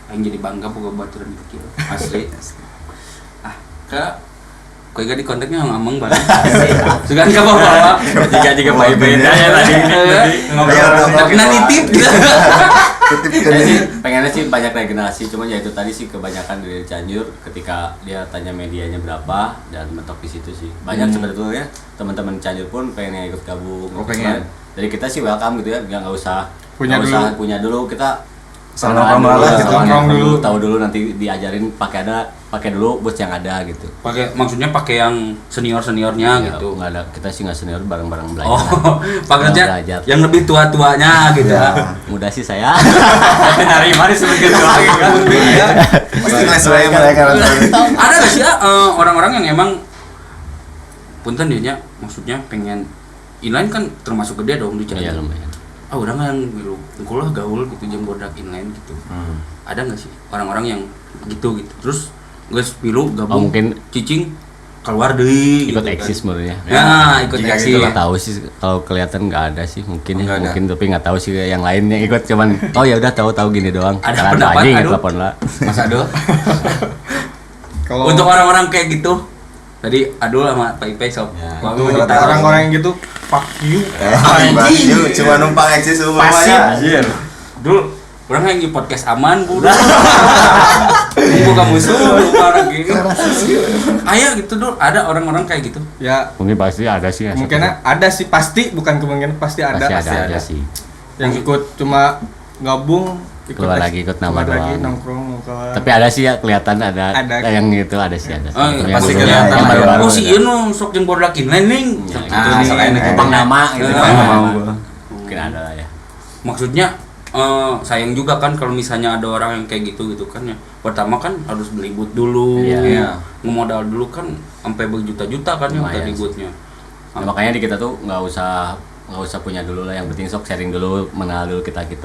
Aing jadi bangga boga baturan kecil. Asli. Kau gak di kontaknya yang ngomong banget. Sugan ka bawa. Jika baik beda ya tadi. Tapi nitip gitu. Pengennya sih banyak regenerasi, cuman ya itu tadi sih kebanyakan dari Cianjur ketika dia tanya medianya berapa dan mentok di situ sih. Banyak sebetulnya teman-teman Cianjur pun pengen ikut gabung. Oh, pengen. Jadi kita sih welcome gitu ya, nggak usah punya dulu kita nongkrong dulu. Tahu dulu nanti diajarin pakai dulu bos yang ada gitu. Maksudnya pakai yang seniornya Ya, gitu. nggak ada, kita sih nggak senior, bareng-bareng belajar. Oh, maksudnya Belajar. yang lebih tua-tuanya gitu. Mudah sih saya. Tapi dari mana sebagai tua kan? Pasti kelas wae mereka. Ada gak sih orang-orang yang emang punten dia maksudnya pengen inline kan termasuk gede dong di Iya Cianjur. lumayan. Orang yang biru kulah gaul gitu jam bodak inline gitu. Ada nggak sih orang-orang yang gitu terus guys pilu gabung mungkin cicing keluar deui ikut gitu eksis kan. menurutnya. Ya, ikut Jika eksis. gitu lah. Nggak tahu sih kalau kelihatan nggak ada sih mungkin Nggak ada. mungkin tapi nggak tahu sih yang lainnya ikut cuman ya udah tahu gini doang. Ada Karena pendapat, aja aduh. telepon lah. Mas Adul. Kalau Untuk orang-orang kayak gitu tadi Adul sama Pak Ipe sob. Ya. Mau untuk ditaruh. orang-orang yang gitu fuck you. Yuk, cuma numpang eksis semua ya. Anjir. Dul, orang yang di podcast aman bu. Buka musuh orang gitu. Ayo gitu Dul, ada orang-orang kayak gitu. Ya Mungkin pasti ada sih. kemungkinan ada sih, pasti bukan kemungkinan, pasti ada. pasti ada sih. Yang ikut cuma gabung Keluar lagi, ikut nama keluar lagi doang. nongkrong keluar. Tapi ada sih ya kelihatan ada Ada. yang itu ada sih ada. Oh, Yang pasti baru- kelihatan yang lah ya. baru-baru Oh si ada. Ieu nu sok jeung bodak inline ning. Ya, Gitu Ah, nih. selain itu Bang nama gitu Ah. kan mau gua. Mungkin ada lah ya. Maksudnya sayang juga kan kalau misalnya ada orang yang kayak gitu kan ya. Pertama kan harus beli boot dulu. Iya. Ngemodal dulu kan sampai berjuta-juta kan yang Lumayan tadi sih. bootnya. Nah, makanya di kita tuh nggak usah punya dulu lah, yang penting sok sharing dulu, mengenal dulu kita gitu,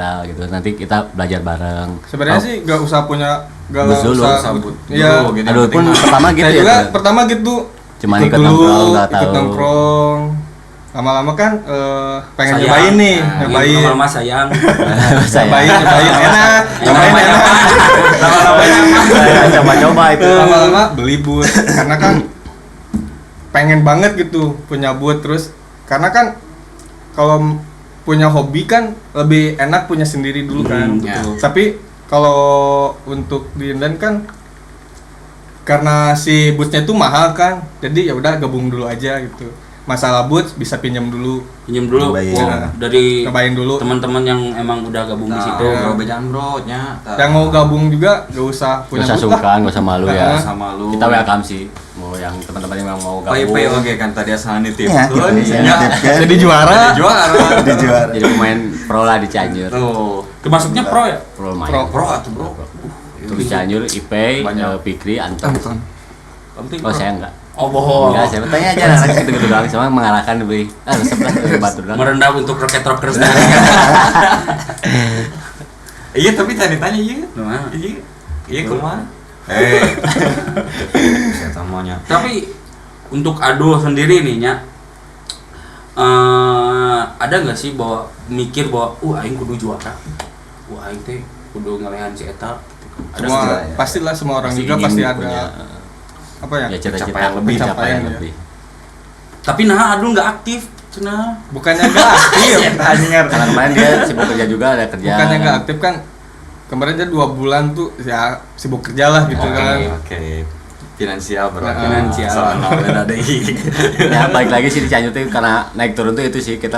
nanti kita belajar bareng. Sebenarnya sih gak usah punya, gak Bus dulu, usah sabut Iya. dulu, gitu. Aduh pun pertama gitu Saya ya. juga Tuh. pertama gitu. Cuman ikut dulu, nongkrong, nggak ikut tahu. nongkrong. Lama-lama kan pengen Sayang. nyobain nih, Nah, nyobain. lama-lama sayang. Nyobain enak. Nyobain Lama-lama enak. Lama-lama nyaman. Coba-coba itu. Lama-lama beli boot karena kan pengen banget gitu punya boot terus, karena kan kalau punya hobi kan lebih enak punya sendiri dulu kan. betul. Tapi kalau untuk di inline kan karena si bootnya itu mahal kan, jadi ya udah gabung dulu aja gitu. Masalah boot bisa pinjam dulu, Pinjam dulu. Cobain. Oh, dari cobain dulu. teman-teman yang emang udah gabung di situ. Bro, bejaan bro nya. Yang mau gabung juga gak usah Gak punya usah boot lah. sungkan, gak usah malu ya. Sama lu. Kita welcome sih. Mau yang teman-teman yang mau Pak gabung. Ipe oke kan tadi asal nitip. Iya, Tuh, bisa iya. nitipkan. Jadi juara. Jadi juara. Jadi juara. Jadi pemain pro lah di Cianjur. Tuh. Termasuknya pro ya? Pro main. Pro atuh bro. Untuk di Cianjur, Ipe, Banyak. Pikri, Anton. Penting Oh pro. saya enggak. Oh bohong. Enggak, saya bertanya aja anak gitu-gitu doang, sama mengarahkan beli. Resep lah dari batu doang. Merendah untuk roket rockers. Iya tapi tadi tanya iya. Nah. Iya. Iya kumaha? Saya tamunya. Tapi untuk Adul sendiri nih nya ada nggak sih bahwa mikir bahwa aing kudu juara, aing teh kudu ngelehan si eta. Ada Semua nggak? ya. pastilah semua orang Pasti juga ingin pasti punya, ada apa ya? ya cita-cita pencapaian lebih, pencapaian ya. lebih. Tapi nah Adul nggak aktif, cenah. Bukannya gak aktif, anjir. Karena kemarin dia sibuk kerja juga, ada kerja. Bukannya kan. gak aktif kan, kemarin dia 2 bulan tuh ya sibuk kerja lah gitu kan. Oke. Finansial bro. Nah, finansial. Soalnya udah ada Ya balik lagi sih di Cianjur tuh karena naik turun tuh itu sih kita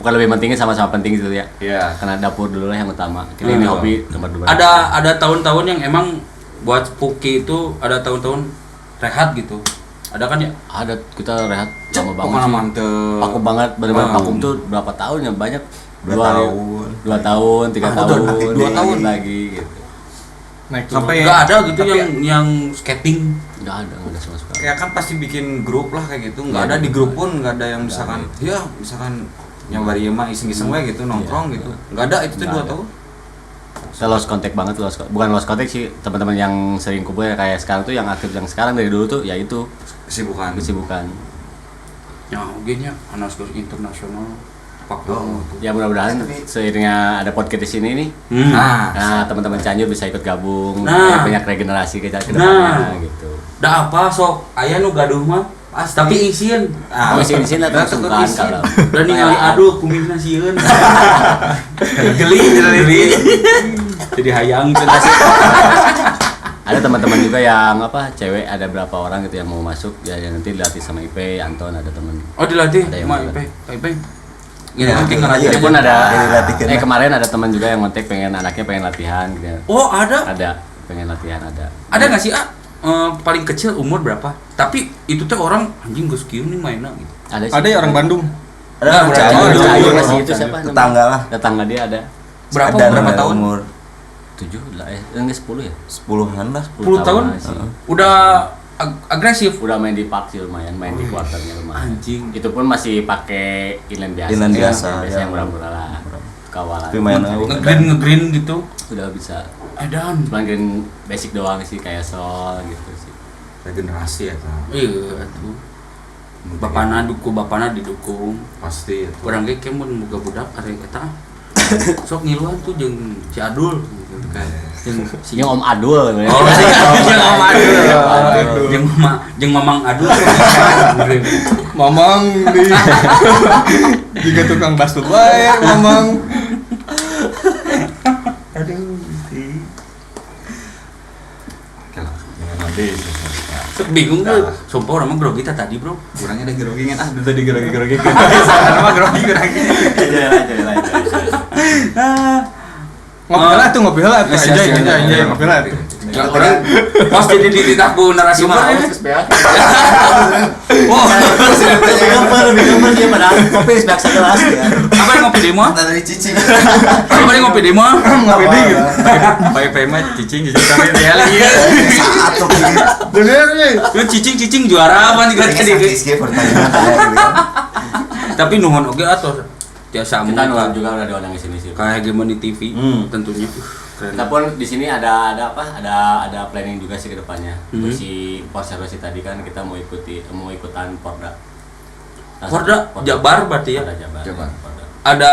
bukan lebih pentingnya sama-sama penting gitu ya. Iya. Karena dapur dulu lah yang utama. Kita ini hobi nomor 2. Ada tahun-tahun yang emang buat Puki itu ada tahun-tahun rehat gitu. Ada kan ya? Ada kita rehat lama banget Mana sih. mantep. Paku banget, bener-bener Wow. paku tuh berapa tahun ya banyak. 2 tahun. 2 tahun, 3 Aku tahun, udah nanti 2 tahun. lagi gitu. Naik Sampai turun. Nggak ada gitu tapi yang skating. Enggak ada sama sekali. Ya kan pasti bikin grup lah kayak gitu. Nggak Iya, ada di iya. grup pun nggak ada yang misalkan ya misalkan nyoba dia mah iseng-iseng we gitu nongkrong Iya, gitu. iya. Nggak ada itu tuh Nggak 2 ada. tahun. Kita lost contact banget, bukan lost contact sih, teman-teman yang sering kumpul ya kayak sekarang tuh yang aktif yang sekarang dari dulu tuh ya itu Kesibukan. kesibukan. Ya, oke nya anak internasional. Ya mudah-mudahan seiringnya ada podcast di sini nih. Nah, teman-teman Cianjur bisa ikut gabung. Nah. Banyak regenerasi ke depannya gitu. Da apa sok aya nu gaduh mah. Tapi isin. Oh, isin lah sungkan kalau. Dan ningali aduh kumina sieun. Geli. Jadi hayang cenah. Ada teman-teman juga yang cewek ada berapa orang gitu yang mau masuk ya nanti dilatih sama IP, Anton ada teman. Oh dilatih Ada yang sama mau IP. Gini nanti ngelatih. Jadi pun ada dilatihkan. kemarin ada teman juga yang ngontek anaknya pengen latihan gitu. Oh ada. Ada pengen latihan ada. Ada nggak sih paling kecil umur berapa? Tapi itu teh orang anjing geus kieu nih mainna gitu. Ada ya orang Bandung. Ada Cianjur masih itu siapa? Tetangga lah. Tetangga dia ada. Berapa tahun? Umur 7 lah enggak 10 ya? 10-an lah. 10 tahun? masih. Udah agresif. Udah main di park sih lumayan, main di quarternya lumayan. Anjing. Itu pun masih pakai inline biasa. Inline biasa, biasa ya. yang murah-murah lah. Kawalan. Tapi main Ngegreen gitu. Sudah bisa. Edan. Cuma green basic doang sih kayak sol gitu sih. Regenerasi ya kan. Iya atuh. Bapana didukung. Pasti itu. Urang ge kemun boga budak arek eta. Sok ngiluan tuh jeung si Adul gitu kan. Yang Om Adul sebenarnya. Oh, jeung Om Adul. Aduh. Jeung Mamang Adul. Mamang di juga tukang bastut wae Mamang. Oke lah. Jangan nanti. Bingung tuh. Sumpah orang mah grogi tadi, Bro. Kurangnya ada gerogingan tadi gerogi. Sama gerogi. Ngopi lah tuh, ngopi lah tuh. Siap, siap. Enjoy, ngopi lah tuh. Orang pas jadi dititahku narasumber. Wah, Lebih gampang dia padahal kopi sebelah segelas ya. apa yang ngopi di mah? dari cicing. Apa yang ngopi di mah? Ngopi dingin. Baik payment cicing sampai dia lagi. Saat tuh gitu. Bener nih. Lu cicing juara apa nih tadi? Pertanyaan. Tapi nuhun oge atuh tiasa Kita amun juga udah diundang di sini sih. kayak hegemoni TV tentunya. Keren. Kita pun di sini ada planning juga sih ke depannya. Si observasi tadi kan kita mau ikutan Porda. Porda Jabar berarti ya? Ada Jabar. Porda. Ada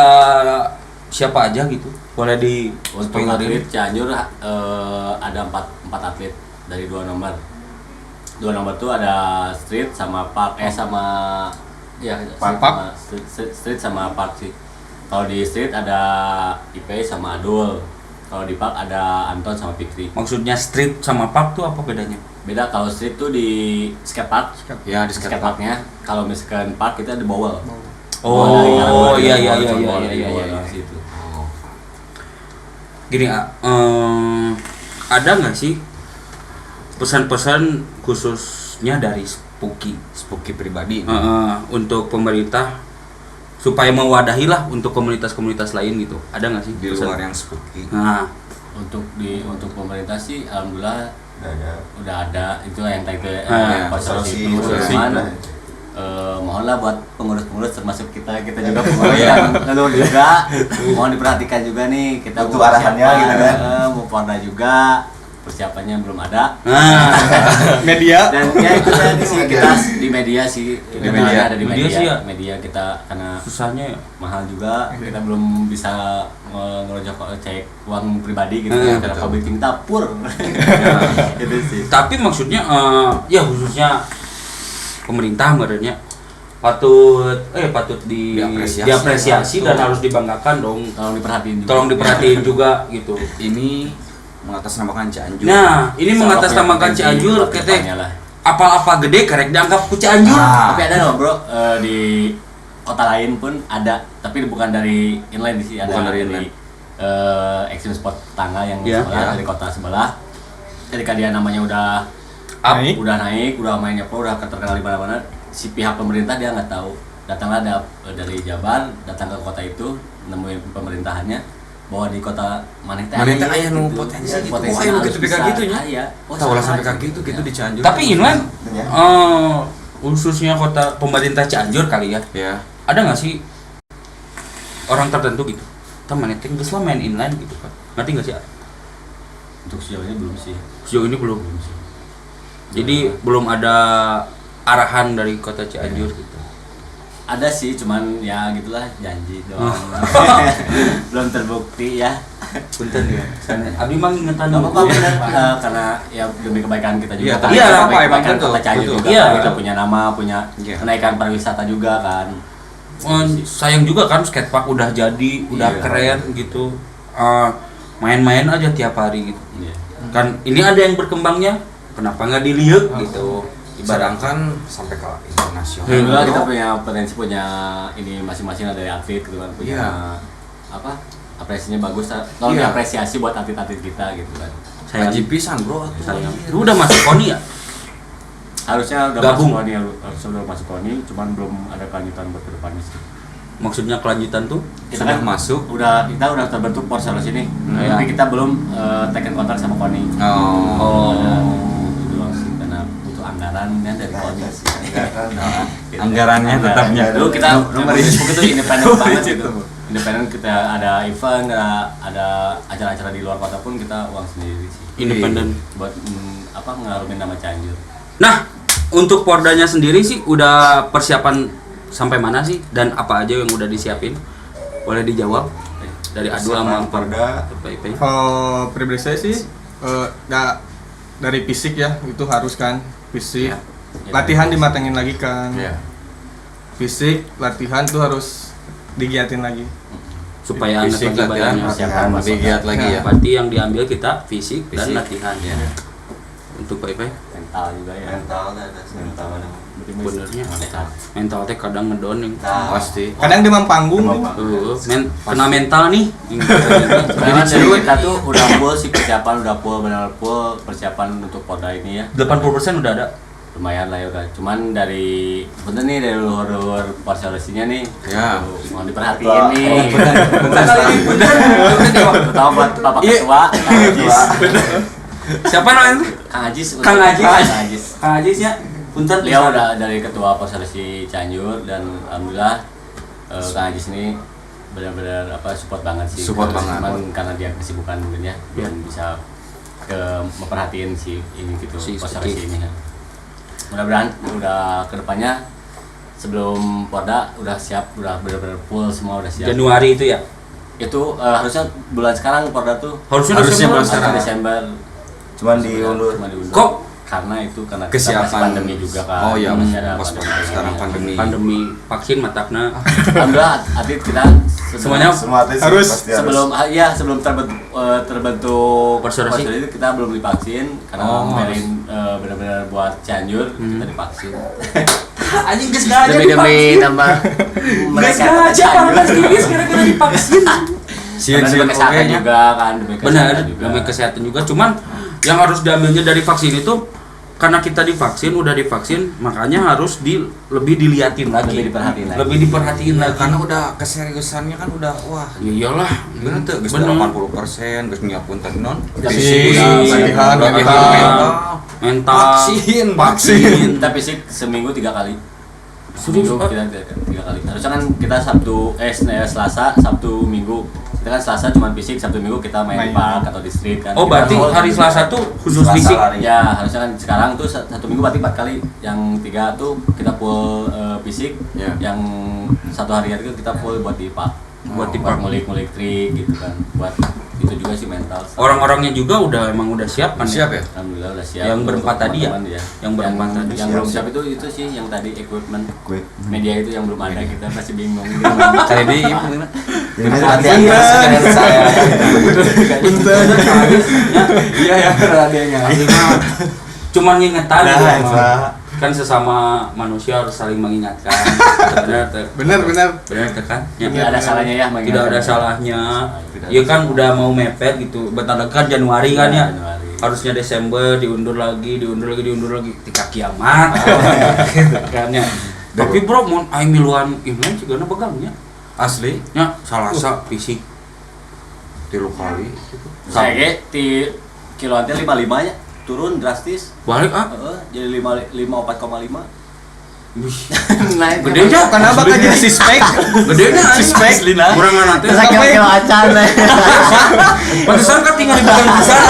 siapa aja gitu? Boleh di Untuk atlet Cianjur ada 4 atlet dari 2 nomor. 2 nomor tuh ada street sama park sama Park. Street sama park sih. Kalau di street ada IP sama Adul. Kalau di park ada Anton sama Fikri. Maksudnya street sama park tuh apa bedanya? Beda kalau street tuh di skatepark. Ya di Skateparknya. Kalau misalkan park kita di bowl. Oh iya. Situ. Gini, ada nggak sih pesan-pesan khususnya dari Spooky pribadi. untuk pemerintah supaya mewadahi lah untuk komunitas-komunitas lain gitu? Ada nggak sih Di pesan? luar yang spooky. Nah, Untuk pemerintah sih alhamdulillah udah ada itu yang tadi Solusi. itu cuman mohonlah buat pengurus-pengurus termasuk kita juga pengurus yang ngeluh juga mohon diperhatikan juga nih kita Butuh arahannya gitu kan. mau Porda juga persiapannya belum ada Media. dan ya itu tadi sih kita di media sih Di media. ada di Media sih ya. media kita karena susahnya ya. mahal juga kita belum bisa ngerojok cek uang pribadi gitu karena betul. public dapur gitu sih. Tapi maksudnya ya khususnya pemerintah merenya patut diapresiasi dan harus dibanggakan dong. Tolong diperhatiin juga. Juga gitu. Ini mengatasnamakan Cianjur. Nah, ini mengatasnamakan Cianjur ketek apa-apa gede karek dianggap ku Cianjur. Tapi ada loh bro di kota lain pun ada tapi bukan dari inline sih ada Bukan dari inline. action spot tangga yang Ya, sebelah dari kota sebelah ketika dia namanya udah Naik. udah mainnya pro udah terkenal di mana-mana si pihak pemerintah dia nggak tahu datanglah dari Jabar datang ke kota itu nemuin pemerintahannya bahwa di kota mana aya nu potensi gitu. Oh, aya nu kitu kayak gitu nya. Iya. Tahu lah sampai kayak gitu di Cianjur. Tapi inline khususnya kota pemerintah Cianjur kali ya. ya. Ada nggak sih orang tertentu gitu? Teman itu geus lah main inline gitu kan. Ngerti nggak sih? Untuk sejauh ini belum sih. Sejauh ini belum. Jadi belum ada arahan dari kota Cianjur gitu. ada sih, cuman ya gitulah janji doang. Belum terbukti ya. Punten ya. Abi mah ngingetan Nggak apa-apa dulu. bener, karena ya demi kebaikan kita juga. Iya, kan. iya, Demi apa, kebaikan betul, kota Cianjur betul. juga. Iya. Kan. Kita punya nama, punya Iya. kenaikan pariwisata juga kan. Sayang juga kan skatepark udah jadi, udah Iya. keren gitu. Main-main aja tiap hari gitu. Iya. Kan ini ada yang berkembangnya, kenapa nggak dilihat gitu. Ibarat Sedangkan sampai ke internasional. Alhamdulillah kita punya potensi, punya ini masing-masing ada dari atlet gitu kan, punya Iya. apa apresiasinya bagus, tolong Iya. diapresiasi buat atlet-atlet kita gitu kan. sayang. Haji pisan bro. Sayang. Lu udah masuk KONI ya? Harusnya udah Gabung. masuk KONI, harusnya udah masuk KONI, cuman belum ada kelanjutan buat kedepannya sih. Maksudnya kelanjutan tuh? Kita Sudah kan masuk. kita udah terbentuk Porselos ini, Iya. tapi kita belum taken kontrak sama KONI. Oh. Itu doang sih, karena butuh anggarannya dari KONI. Anggarannya tetapnya. Dulu kita Nomor Facebook itu independen banget itu. gitu. Independen, kita ada event, ada acara-acara di luar kota pun kita uang sendiri sih. Independen. Buat ngarumin nama Cianjur. Nah, untuk Pordanya sendiri sih udah persiapan sampai mana sih dan apa aja yang udah disiapin? Boleh dijawab dari Adul sama Porda. PIP. Kalau pribadi saya sih dari fisik ya, itu harus kan fisik. Ya. Latihan dimatengin lagi kan. Iya. Fisik, latihan tuh harus digiatin lagi. Supaya anak Fisik, lagi latihan, badannya latihan, lebih giat lagi ya. Berarti yang diambil kita fisik dan Fisik. latihan. Iya. Untuk PIP Mental juga ya. Mental. benernya mental teh kadang ngedown yang Pasti. Kadang demam panggung. kena mental nih. Sebenarnya dari kita tuh udah full sih persiapan, udah full, benar full persiapan untuk Porda ini ya. 80% udah ada. Lumayan lah ya kan. Cuman dari bener nih dari luar Porselosinya nih. Ya. Mau diperhatiin nih. Bener. Terutama buat Bapak Ketua, Kang Ajis. Siapa namanya? Kang Ajis. Kang Ajis. Kang Ajis. Kang Ajisnya punten Beliau udah dari Ketua Porselosi Cianjur dan alhamdulillah Kang Ajis ini benar-benar support banget sih. Support banget. Cuman karena dia kesibukan mungkin ya belum bisa memperhatiin si ini gitu Si Porselosi Steve. ini ya. Mudah-mudahan udah kedepannya sebelum Porda udah siap, udah benar-benar full semua udah siap. Januari itu ya. Itu harusnya bulan sekarang Porda tuh Harusnya bulan harusnya sekarang. Desember. Cuman diundur. Kok? Karena itu karena kita Kesiapan. masih pandemi juga kan. Oh iya, masih ada pas pandemi. sekarang pandemi. Pandemi vaksin matakna. Alhamdulillah atlet kita Semuanya Semua atlet sih Harus. pasti sebelum terbentuk Porselosi. Porselosi kita belum divaksin karena Oh, kemarin benar-benar buat Cianjur kita divaksin. Anjing geus gak aja Demi nambah Geus mereka gak kota aja Cianjur. panas gigis gara-gara divaksin. Demi kesehatan juga kan, demi Benar, kesehatan juga. demi kesehatan juga. Cuman yang harus diambilnya dari vaksin itu karena kita divaksin, udah divaksin, makanya harus lebih diliatin lagi, Lebih diperhatiin lagi. lebih diperhatiin lagi. Karena udah keseriusannya kan udah wah. Ya iyalah, Bener tuh, geus Bener. 80%, geus nyiapun teh non. Fisik, latihan, mental, vaksin. Kita fisik seminggu 3 kali. Serius, Seminggu Pak? kita 3 kali. Harusnya kan kita Selasa, Sabtu, Minggu. Kita kan Selasa cuma fisik, Sabtu Minggu kita main di Main. park atau di street kan. Oh Kita berarti full. hari Selasa tuh khusus Selasa fisik. lari. Ya, harusnya kan sekarang tuh satu minggu berarti 4 kali. Yang 3 tuh kita full fisik, Ya. yang 1 hari itu kita full buat di park. Buat di park. ngulik-ngulik trik gitu kan. Buat itu juga sih mental. Orang-orangnya juga emang udah siap kan? Siap ya? Alhamdulillah udah siap. Yang berempat Untuk tadi ya? teman-teman dia. Yang berempat tadi Yang siap, belum siap. siap itu sih yang tadi equipment. Quick. Media itu yang belum ada, kita masih bingung. Kali ini Ini latihan dengan saya. iya ya adanya. Cuman ngingetan Nah, gitu, Eva. emang. Kan sesama manusia harus saling mengingatkan. Benar, Bener. benar kan? Ya. Tidak ada salahnya ya mengingatkan. Tidak ada salahnya. Tidak Ya ada kan udah mau mepet gitu. Bentar lagi kan Januari kan ya. Januari. Harusnya Desember diundur lagi ketika kiamat. Gitu kan ya. Tapi bro, mau aing miluan imlek juga begangnya. Asli Ya, Salasa fisik. 3 kali. Saya ge di kiloan teh 55 nya turun drastis. Balik Jadi 54,5. Nah, itu gede aja Kenapa kan jadi sispek? Gede nya Sispek. kurang nanti. Terus akhirnya kilo acan. Pantesan kan tinggal di bukan besar.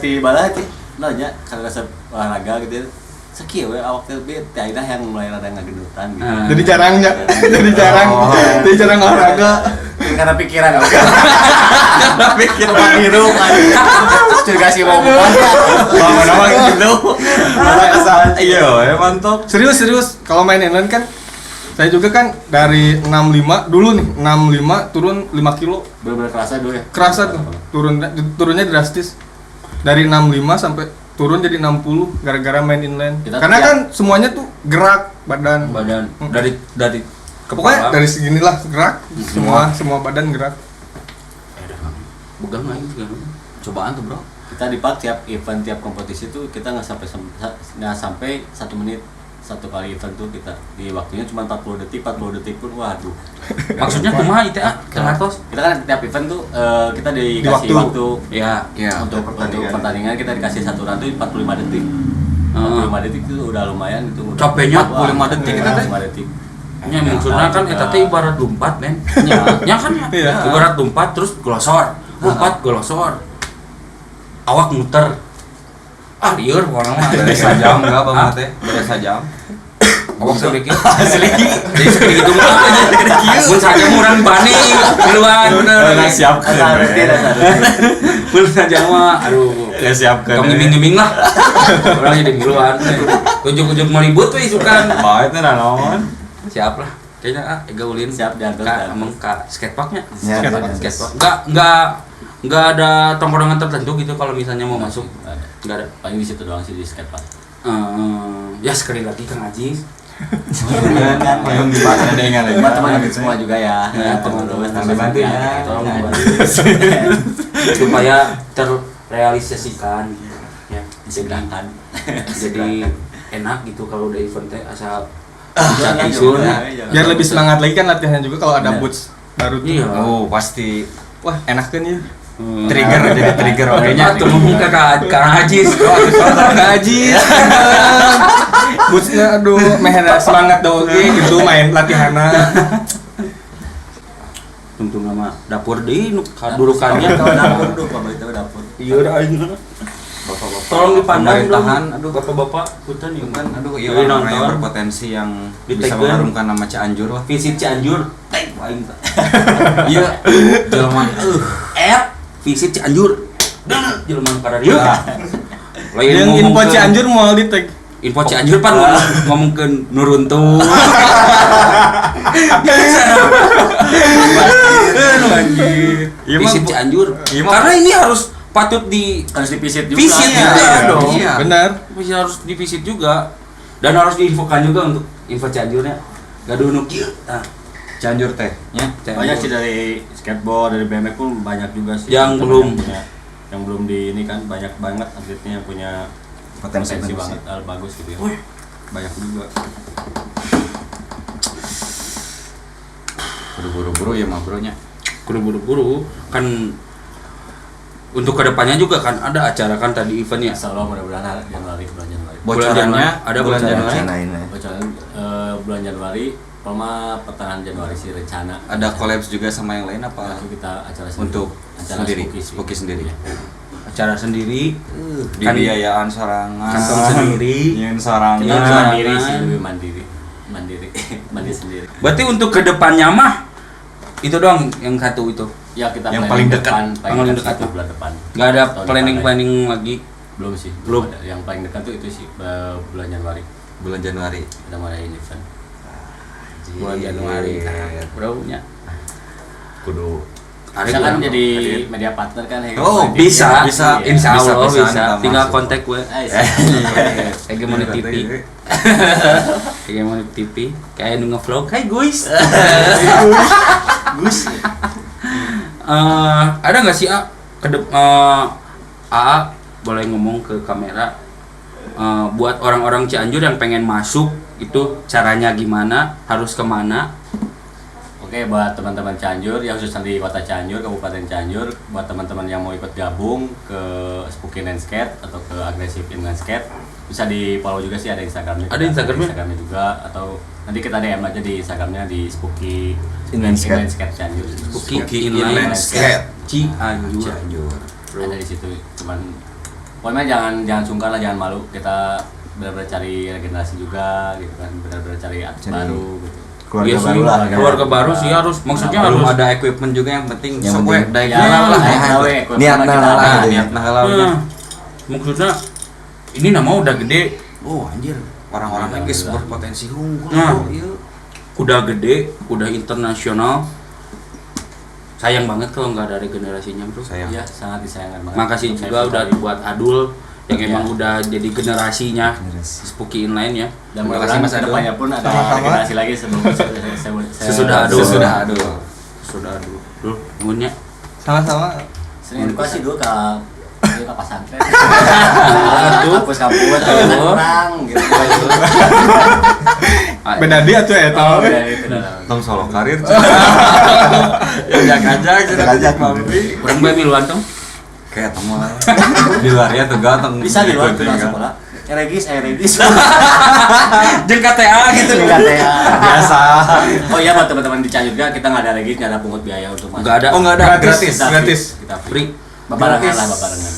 Di balah teh. Nah nya karena olahraga gitu. sekieu we awak teh teh ayeuna yang mulai rada ngagendutan gitu. Jadi jarangnya, jadi jarang olahraga. Karena pikiran oke. Pikiran hirup juga sih mau Nama gitu. Iya, mantap. Serius. Kalau main inline kan, saya juga kan dari 65 dulu nih, 65 turun 5 kilo. bener-bener kerasa dulu ya. Kerasa tuh, turunnya drastis. Dari 65 sampai turun jadi 60 gara-gara main inline. Karena kan semuanya tuh gerak badan. dari Pokoknya kepala dari seginilah gerak, semua badan gerak. pegang aja segala. Cobaan tuh, Bro. Kita di park tiap event tiap kompetisi tuh kita nggak sampai 1 menit satu kali event tuh kita di waktunya cuma 40 detik pun waduh. Maksudnya kumaha itu Keratos? Kita kan tiap event tuh kita dikasih waktu. waktu Ya. untuk pertandingan kita dikasih satu round tuh 45 detik. 45 detik itu udah lumayan itu. Capeknya 45 detik kita teh. 45 detik. Ya maksudnya kan eta teh ibarat lompat, men. Ya kan Iya. ibarat lompat terus glosor. Lompat glosor. Awak muter. Lieur orang mah Dari sajam enggak Bang teh? Dari sajam. awak sampai kieu. Asli. Jadi seperti itu mah mun saja urang bani keluar bener. Siapkan. Mun saja mah aduh Ya siapkan. tong iming-iming lah. Orang jadi miluan. Ujuk-ujuk melibut we isukan. Bae teh naon? Siap lah. Kayaknya Ega ulin Siap diantar. emang skateparknya. Ya, Skatepark. Enggak ada tongkrongan tertentu gitu kalau misalnya mau masuk. Enggak ada. Paling di situ doang sih di skatepark. Ya sekali lagi Kang Ajis. Yang dibahas dengan lagi. Teman-teman semua juga ya. Ya, teman-teman Terus dibantu ya. tolong dibantu. Supaya terrealisasikan ya Disegerakan. jadi enak gitu kalau udah event teh asal Jangan tisun. Biar lebih semangat lagi kan latihannya juga kalau ada boots baru tuh. Iya. Oh, pasti Wah, enak kan ya. trigger jadi trigger oke nya. Tuh ngomong ke Kang Ajis. Gaji. Bootsnya aduh, meh semangat dah oke gitu main latihanna. Tentu nama dapur di dudukannya. Dapur dulu, Pak. Itu dapur. Iya udah aing. Bapak-bapak Tolong dipandang dong. pemerintahan, aduh Bapak-bapak punten itu ieu kan kan. aduh iya Dari orang yang nonton. berpotensi yang bisa Ditekan. mengharumkan nama Cianjur wah. Visit Cianjur. Teh aing teh. Iya, jelema Visit Cianjur. Jelema kada dieu. Lain Yang ngomong info ke- Cianjur mau di tag. Info Cianjur pan ngomong ke Nuruntu. Anjir. Iya, Visit mah, Cianjur. iya, mah. Karena ini harus patut di Harus divisit juga. visit ya. juga Iya, dong. iya. Benar. Harus divisit juga. Dan harus diinfokan juga untuk info Cianjurnya. Gaduh nu kieu. Nah, Cianjur teh nya. Banyak sih dari skateboard, dari BMX pun banyak juga sih. Yang belum. yang belum di ini kan banyak banget atletnya yang punya Potensi banget bagus gitu ya. Wih. Banyak juga. Buru-buru ya mah bro nya. kudu buru-buru kan untuk kedepannya juga kan ada acara kan tadi eventnya. Insyaallah mudah-mudahan bulan Januari. Bocorannya ada bulan bocoran. Januari. Bocoran bulan Januari, pertama pertengahan Januari sih rencana. Ada collabs juga sama yang lain apa? Itu kita acara sendiri. Untuk Acara sendiri, Spooky sendiri. Iya. Acara sendiri kan Dibiayaan sorangan. kantong sendiri. Nyeun sorangan. Kita Iya. mandiri sih, lebih mandiri. Mandiri sendiri. Berarti untuk kedepannya mah itu doang yang satu itu. Ya kita Yang planning paling dekat. Paling dekat itu tuh. bulan depan. Nggak ada Tahun planning lagi. Belum sih. Belum. Ada. Yang paling dekat tuh itu sih bulan Januari. Bulan Januari. Kita mulai event. Bulan Januari. Bro nya. Kudu Bisa kan jadi media partner kan ya. Oh, Bisa, bisa. Insya Allah Bisa, bisa. kita Tinggal masuk. kontak gue. Hegemoni TV. Hegemoni TV. Kayak nu nge-vlog. Hai guys. Gus. Ada nggak sih AA boleh ngomong ke kamera buat orang-orang Cianjur yang pengen masuk itu caranya gimana, harus kemana? Oke, buat teman-teman Cianjur yang khususnya di kota Cianjur, Kabupaten Cianjur, buat teman-teman yang mau ikut gabung ke Spooky and Skate atau ke Aggressive Inline Skate, bisa di follow juga sih, ada Instagramnya. Ada Instagramnya? Instagramnya juga, atau nanti kita DM aja di Instagramnya di Spooky Inline Skate. Cianjur. Spooky Inline Skate. Cianjur. Ada di situ, cuman pokoknya jangan sungkan lah, jangan malu, kita benar-benar cari regenerasi juga gitu kan, benar-benar cari artis baru gitu. Keluarga Iya sih, baru lah. keluarga baru sih harus, maksudnya belum harus ada equipment juga, yang penting Yang sok penting. we daek Ya, halal lah daek ya. halal we, equipment Niat kita halal ada. lah. Niat halalnya. Maksudnya ini nama udah gede, Oh anjir, orang-orangnya geus berpotensi unggul Nah. bro, ieu. udah gede, udah internasional. Sayang banget kalau nggak ada regenerasinya bro. Sayang. Iya, sangat disayangkan banget. Makasih Untuk juga saya udah pribadi. buat Adul yang Iya. emang udah jadi generasinya Generasi. Spooky Inline ya. Dan Terima kasih, mudah-mudahan Mas Adul. kedepannya pun ada Sama-sama. regenerasi lagi sebelum Sesudah Adul. Sesudah Adul. Sudah Adul. Dul, nuhunnya. Sama-sama. Sering edukasi dulu ke pesantren. Tuh. Kampus-kampus kurang gitu. Beda dia tuh ya Oh, tahu. ya, itu dah. Tong solo karir. Ajak-ajak Ajak. Urang bae miluan tong. Kayak teman. Di luarnya tuh ganteng. Bisa di luar Ikut tuh juga. sekolah. Regis. Jeung KTA gitu. Enggak ada ya. Biasa. Oh iya buat teman-teman di Cianjur juga kita nggak ada regis, nggak ada pungut biaya untuk masuk. Enggak ada. Oh enggak ada, gratis. Kita gratis. Kita Free. Babarengan Gratis. lah babarengan.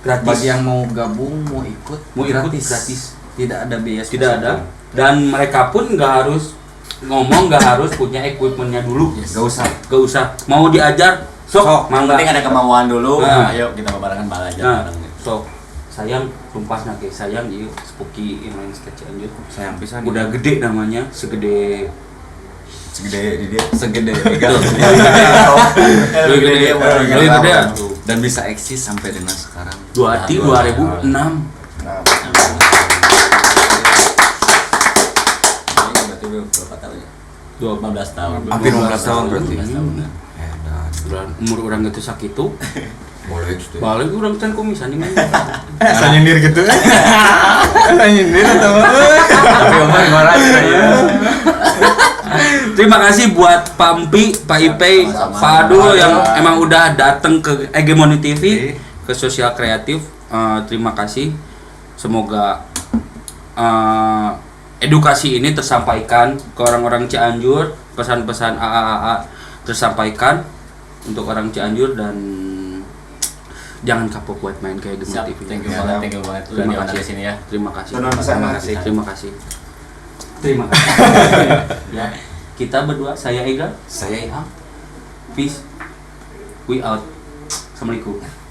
Gratis. Bagi yang mau gabung, mau ikut gratis. Tidak ada biaya Tidak ada. Dan mereka pun nggak harus ngomong, nggak harus punya equipmentnya dulu. Gak usah. Gak usah. Mau diajar, sok, Sok. mangga. Penting ada kemauan dulu. Nah. Ayo kita babarengan belajar Nah, bareng. sok. Sayang, tumpah nake. Sayang, iya, Spooky Inline Sketch Cianjur. Sayang pisan. Udah gede namanya, segede Segede di dia. segede Tuh. mega. Lebih gede, lebih gede ya. Dan bisa eksis sampai dengan sekarang. 2006. Berarti berapa tahun ya? 15 tahun. Hampir 15 tahun berarti. 15 tahun. Bulan umur orang gitu sakitu. Boleh itu. Balik orang kan komisan ini. Asa nyindir gitu. Asa nyindir atau Tapi Omar marah ya. Terima kasih buat Pak Empi, Pak Ipe, Sama-sama. Pak Adul yang emang udah datang ke Hegemony TV, ke Sosial Kreatif. Terima kasih. Semoga edukasi ini tersampaikan ke orang-orang Cianjur, pesan-pesan AAA tersampaikan untuk orang Cianjur, dan jangan kapok buat main ke Hegemony Siap. TV. Thank you banget. Thank you banget. Udah Terima diundang kasih. di sini ya. Terima kasih. Benar, Terima sama. kasih. Terima kasih. Terima kasih. Ya, kita berdua, saya Ega, Saya Ilham. peace, we out. Assalamualaikum.